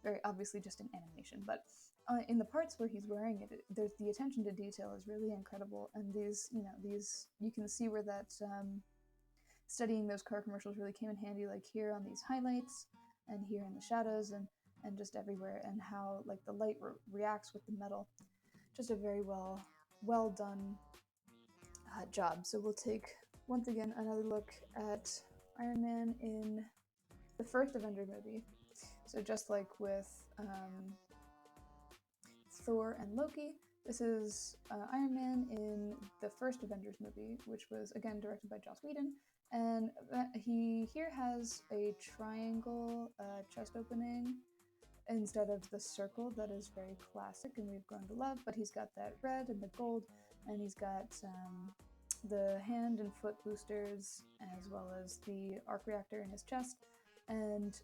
very obviously just an animation. But in the parts where he's wearing it, there's the attention to detail is really incredible. And these, you can see where that studying those car commercials really came in handy, like here on these highlights and here in the shadows and just everywhere, and how like the light reacts with the metal. Just a very well done job. So we'll take once again another look at Iron Man in the first Avenger movie. So just like with Thor and Loki, this is Iron Man in the first Avengers movie, which was again directed by Joss Whedon. And he here has a triangle chest opening instead of the circle that is very classic and we've grown to love, but he's got that red and the gold, and he's got the hand and foot boosters, as well as the arc reactor in his chest. And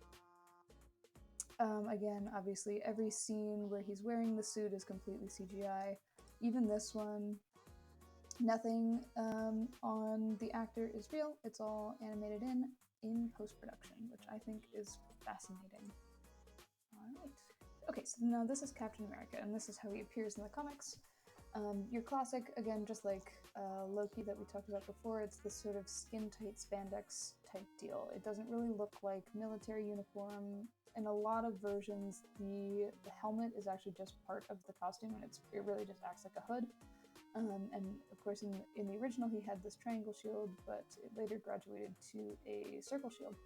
again, obviously, every scene where he's wearing the suit is completely CGI. Even this one, nothing on the actor is real. It's all animated in post-production, which I think is fascinating. Alright. Okay, so now this is Captain America, and this is how he appears in the comics. Your classic, again, just like Loki that we talked about before, it's this sort of skin-tight spandex type deal. It doesn't really look like military uniform. In a lot of versions, the helmet is actually just part of the costume, and it really just acts like a hood. And of course, in the original, he had this triangle shield, but it later graduated to a circle shield.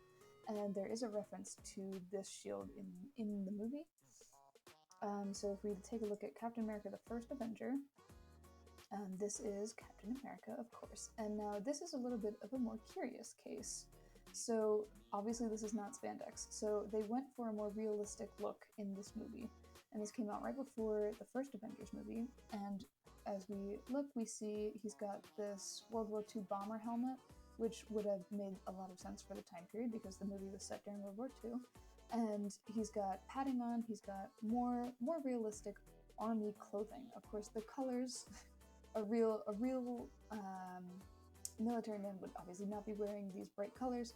And there is a reference to this shield in the movie. So if we take a look at Captain America, the First Avenger, this is Captain America, of course. And now this is a little bit of a more curious case. So obviously this is not spandex. So they went for a more realistic look in this movie. And this came out right before the first Avengers movie. And as we look, we see he's got this World War II bomber helmet, which would have made a lot of sense for the time period because the movie was set during World War II. And he's got padding on, he's got more realistic army clothing. Of course, the colors, a real military man would obviously not be wearing these bright colors,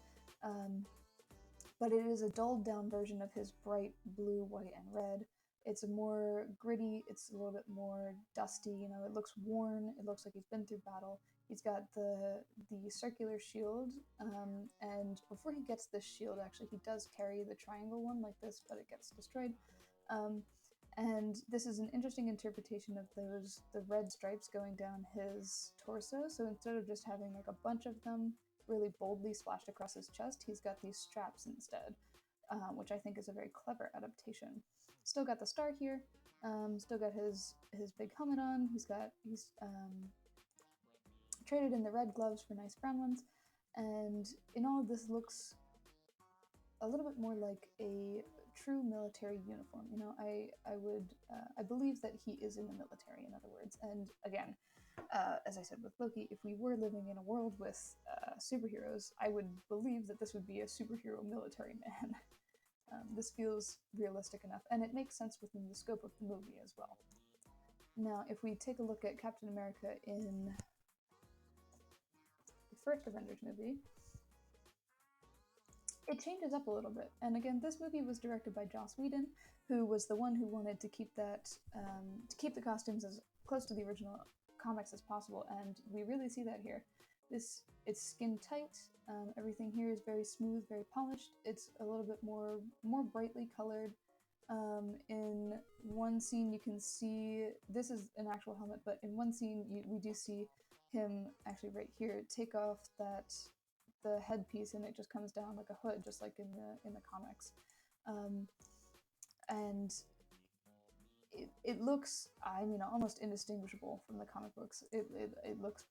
but it is a dulled down version of his bright blue, white, and red. It's a more gritty, it's a little bit more dusty, it looks worn, it looks like he's been through battle. He's got the circular shield, and before he gets this shield, actually, he does carry the triangle one like this, but it gets destroyed. And this is an interesting interpretation of the red stripes going down his torso. So instead of just having like a bunch of them really boldly splashed across his chest, he's got these straps instead, which I think is a very clever adaptation. Still got the star here, still got his big helmet on, he's traded in the red gloves for nice brown ones, and in all of this looks a little bit more like a true military uniform. I believe that he is in the military, in other words. And again, as I said with Loki, if we were living in a world with superheroes, I would believe that this would be a superhero military man. This feels realistic enough, and it makes sense within the scope of the movie as well. Now, if we take a look at Captain America in the first Avengers movie, it changes up a little bit. And again, this movie was directed by Joss Whedon, who was the one who wanted to keep the costumes as close to the original comics as possible, and we really see that here. It's skin tight. Everything here is very smooth, very polished. It's a little bit more brightly colored. In one scene, you can see this is an actual helmet, but in one scene, we do see him actually right here take off the headpiece, and it just comes down like a hood, just like in the comics. And it looks, almost indistinguishable from the comic books. It looks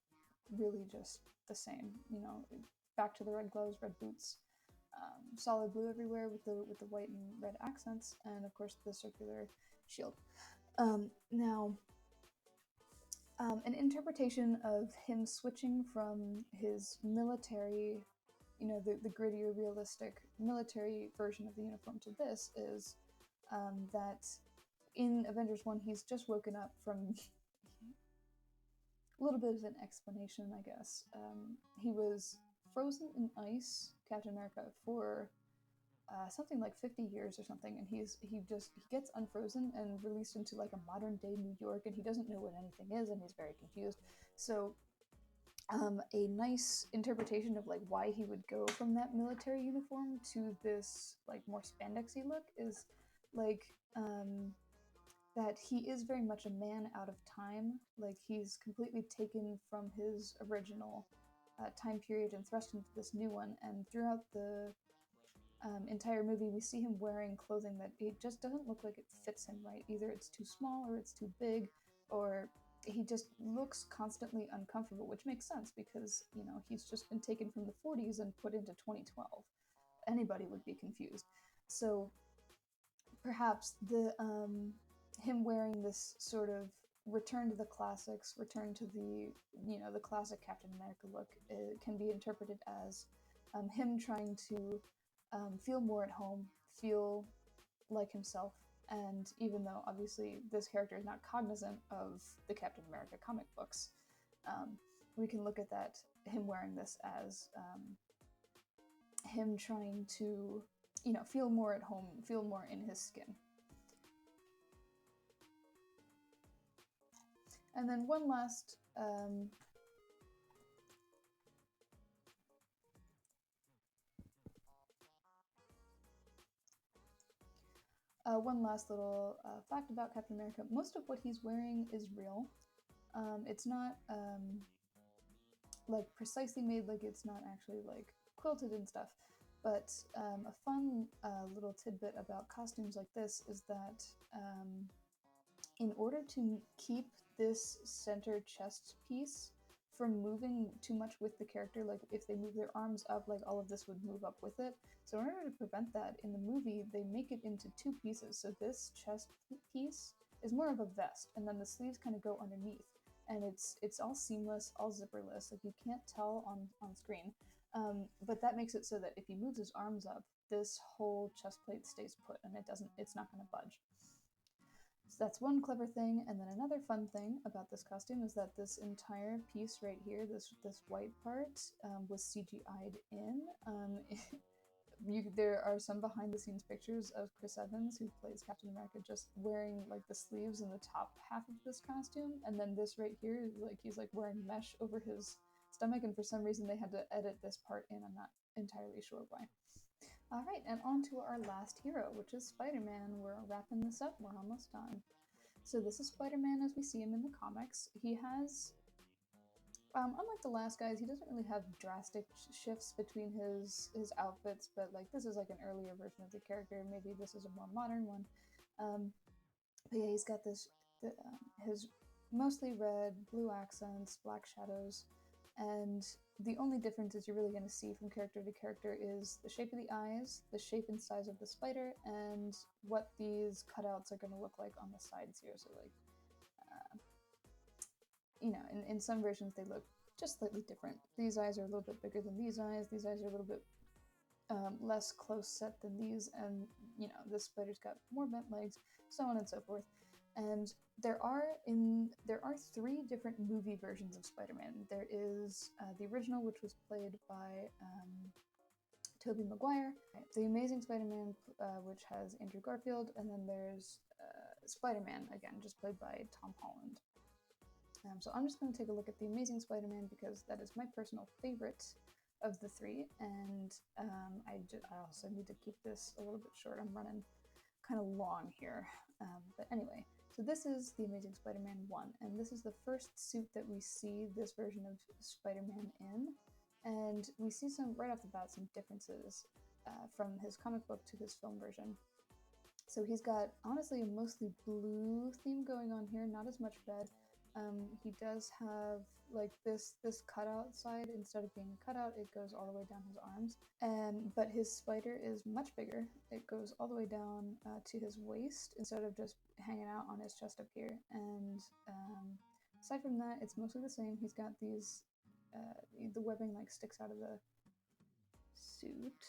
really just the same. Back to the red gloves, red boots, solid blue everywhere with the white and red accents, and of course the circular shield. Now, an interpretation of him switching from his military, the grittier, realistic military version of the uniform to this is that in Avengers 1, he's just woken up from a little bit of an explanation, I guess. He was frozen in ice, Captain America, for something like 50 years or something, and he gets unfrozen and released into like a modern day New York, and he doesn't know what anything is, and he's very confused. So a nice interpretation of like why he would go from that military uniform to this like more spandexy look is like that he is very much a man out of time. Like he's completely taken from his original time period and thrust into this new one, and throughout the entire movie, we see him wearing clothing that it just doesn't look like it fits him right. Either it's too small or it's too big, or he just looks constantly uncomfortable, which makes sense because, he's just been taken from the 40s and put into 2012. Anybody would be confused. So perhaps him wearing this sort of return to the classics, return to the classic Captain America look, can be interpreted as him trying to feel more at home, feel like himself, and even though obviously this character is not cognizant of the Captain America comic books, we can look at that, him wearing this as him trying to, feel more at home, feel more in his skin. And then one last little fact about Captain America. Most of what he's wearing is real. It's not like precisely made, like it's not actually like quilted and stuff. But a fun little tidbit about costumes like this is that in order to keep this center chest piece from moving too much with the character, like if they move their arms up, like all of this would move up with it. So in order to prevent that, in the movie, they make it into two pieces. So this chest piece is more of a vest, and then the sleeves kind of go underneath. And it's all seamless, all zipperless, like you can't tell on screen. But that makes it so that if he moves his arms up, this whole chest plate stays put, and it's not going to budge. So that's one clever thing, and then another fun thing about this costume is that this entire piece right here, this white part, was CGI'd in. There are some behind-the-scenes pictures of Chris Evans, who plays Captain America, just wearing like the sleeves and the top half of this costume, and then this right here, like he's like wearing mesh over his stomach, and for some reason they had to edit this part in. I'm not entirely sure why. Alright, and on to our last hero, which is Spider-Man. We're wrapping this up, we're almost done. So this is Spider-Man as we see him in the comics. He has, unlike the last guys, he doesn't really have drastic shifts between his outfits, but like this is like an earlier version of the character, maybe this is a more modern one. But yeah, he's got his mostly red, blue accents, black shadows, and the only differences you're really going to see from character to character is the shape of the eyes, the shape and size of the spider, and what these cutouts are going to look like on the sides here. So like, in some versions they look just slightly different. These eyes are a little bit bigger than these eyes are a little bit less close set than these, and this spider's got more bent legs, so on and so forth. And there are three different movie versions of Spider-Man. There is the original, which was played by Tobey Maguire, the Amazing Spider-Man, which has Andrew Garfield, and then there's Spider-Man, again, just played by Tom Holland. So I'm just going to take a look at the Amazing Spider-Man because that is my personal favorite of the three, and I also need to keep this a little bit short. I'm running kind of long here, but anyway, so this is the Amazing Spider-Man 1, and this is the first suit that we see this version of Spider-Man in, and we see right off the bat some differences from his comic book to this film version. So he's got honestly a mostly blue theme going on here, not as much red. He does have like this cutout side. Instead of being a cutout, it goes all the way down his arms. But his spider is much bigger. It goes all the way down to his waist instead of just hanging out on his chest up here. And aside from that, it's mostly the same. He's got these, the webbing like sticks out of the suit.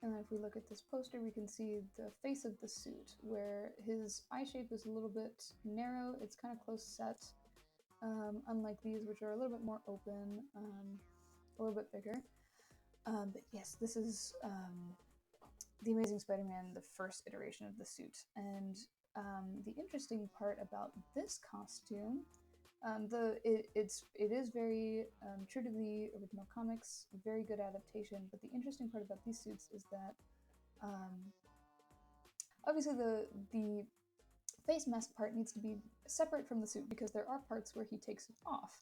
And then if we look at this poster, we can see the face of the suit, where his eye shape is a little bit narrow. It's kind of close set, unlike these, which are a little bit more open, a little bit bigger. But yes, this is the Amazing Spider-Man, the first iteration of the suit. And the interesting part about this costume, it is very true to the original comics, very good adaptation, but the interesting part about these suits is that obviously the face mask part needs to be separate from the suit because there are parts where he takes it off.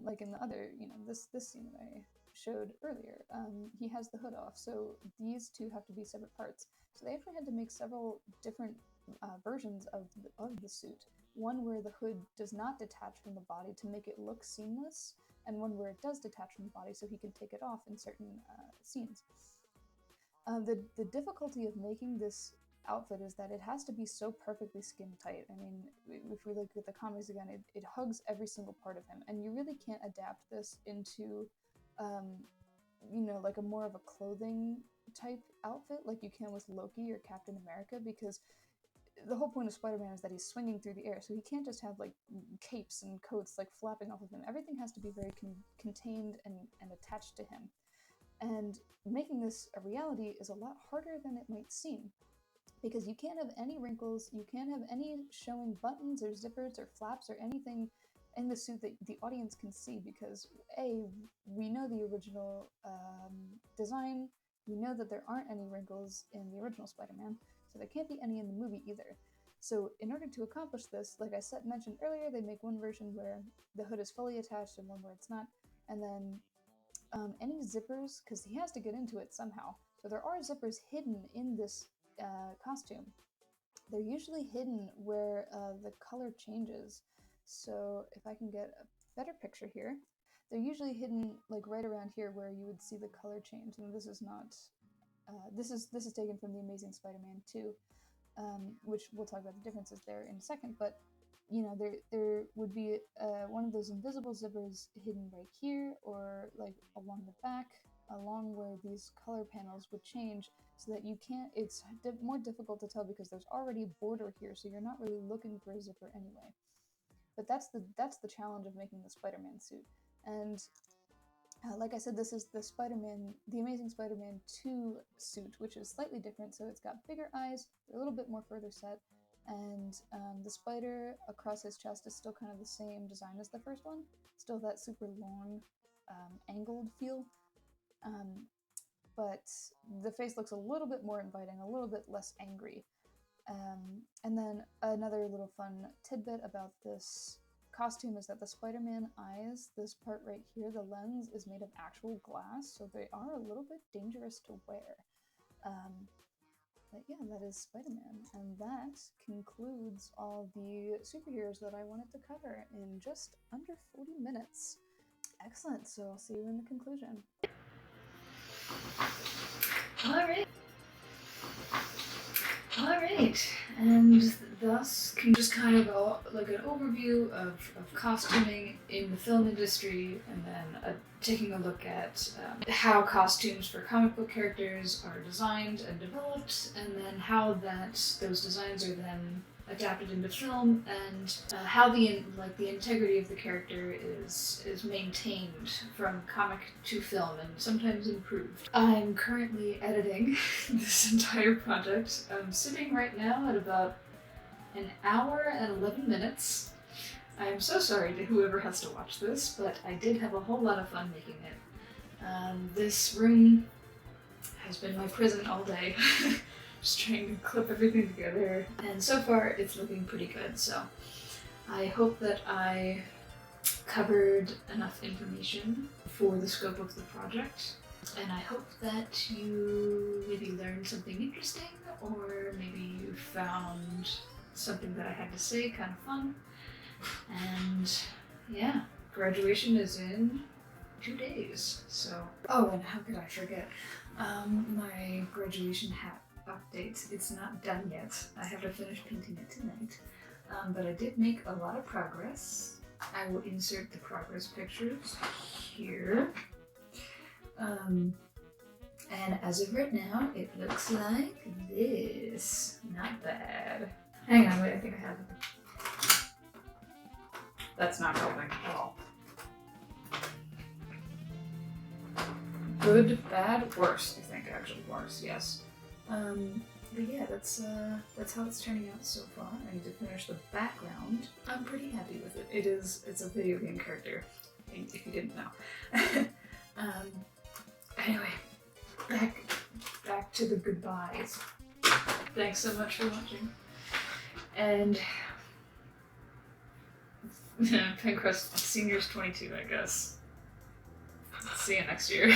Like in the other, this scene that I showed earlier, he has the hood off, so these two have to be separate parts. So they actually had to make several different versions of the suit. One where the hood does not detach from the body to make it look seamless, and one where it does detach from the body so he can take it off in certain scenes. The difficulty of making this outfit is that it has to be so perfectly skin tight. I mean, if we look at the comics again, it hugs every single part of him, and you really can't adapt this into, like a more of a clothing type outfit like you can with Loki or Captain America, because the whole point of Spider-Man is that he's swinging through the air, so he can't just have like capes and coats like flapping off of him. Everything has to be very contained and attached to him. And making this a reality is a lot harder than it might seem. because you can't have any wrinkles, you can't have any showing buttons or zippers or flaps or anything in the suit that the audience can see, because A, we know the original design, we know that there aren't any wrinkles in the original Spider-Man, so there can't be any in the movie either. So in order to accomplish this, like I mentioned earlier, they make one version where the hood is fully attached and one where it's not, and then any zippers, because he has to get into it somehow, so there are zippers hidden in this costume. They're usually hidden where the color changes. So if I can get a better picture here, they're usually hidden like right around here where you would see the color change. And this is not, this is taken from The Amazing Spider-Man 2, which we'll talk about the differences there in a second. But you know, there would be one of those invisible zippers hidden right here, or like along the back, along where these color panels would change, so that you can't, it's more difficult to tell because there's already border here, so you're not really looking for a zipper anyway. But that's the challenge of making the Spider-Man suit. And like I said, this is the Amazing Spider-Man 2 suit, which is slightly different. So it's got bigger eyes, they're a little bit more further set, and the spider across his chest is still kind of the same design as the first one, still that super long, angled feel. But the face looks a little bit more inviting, a little bit less angry. And then another little fun tidbit about this costume is that the Spider-Man eyes, this part right here, the lens is made of actual glass, so they are a little bit dangerous to wear. But yeah, that is Spider-Man, and that concludes all the superheroes that I wanted to cover in just under 40 minutes. Excellent, so I'll see you in the conclusion. Alright, and thus can just kind of go like an overview of costuming in the film industry, and then taking a look at how costumes for comic book characters are designed and developed, and then how those designs are then adapted into film, and how the integrity of the character is maintained from comic to film and sometimes improved. I'm currently editing this entire project. I'm sitting right now at about an hour and 11 minutes. I'm so sorry to whoever has to watch this, but I did have a whole lot of fun making it. This room has been my prison all day. Just trying to clip everything together, and so far it's looking pretty good, so I hope that I covered enough information for the scope of the project, and I hope that you maybe learned something interesting, or maybe you found something that I had to say kind of fun. And yeah, graduation is in 2 days, so... Oh, and how could I forget? My graduation hat update. It's not done yet. I have to finish painting it tonight. But I did make a lot of progress. I will insert the progress pictures here. And as of right now, it looks like this. Not bad. Hang on, wait, I think I have it. That's not helping at all. Good, bad, worse. I think actually worse, yes. But yeah, that's how it's turning out so far. I need to finish the background. I'm pretty happy with it. It's a video game character, if you didn't know. Anyway, back to the goodbyes. Thanks so much for watching. And Pencrest Seniors 22, I guess. See you next year.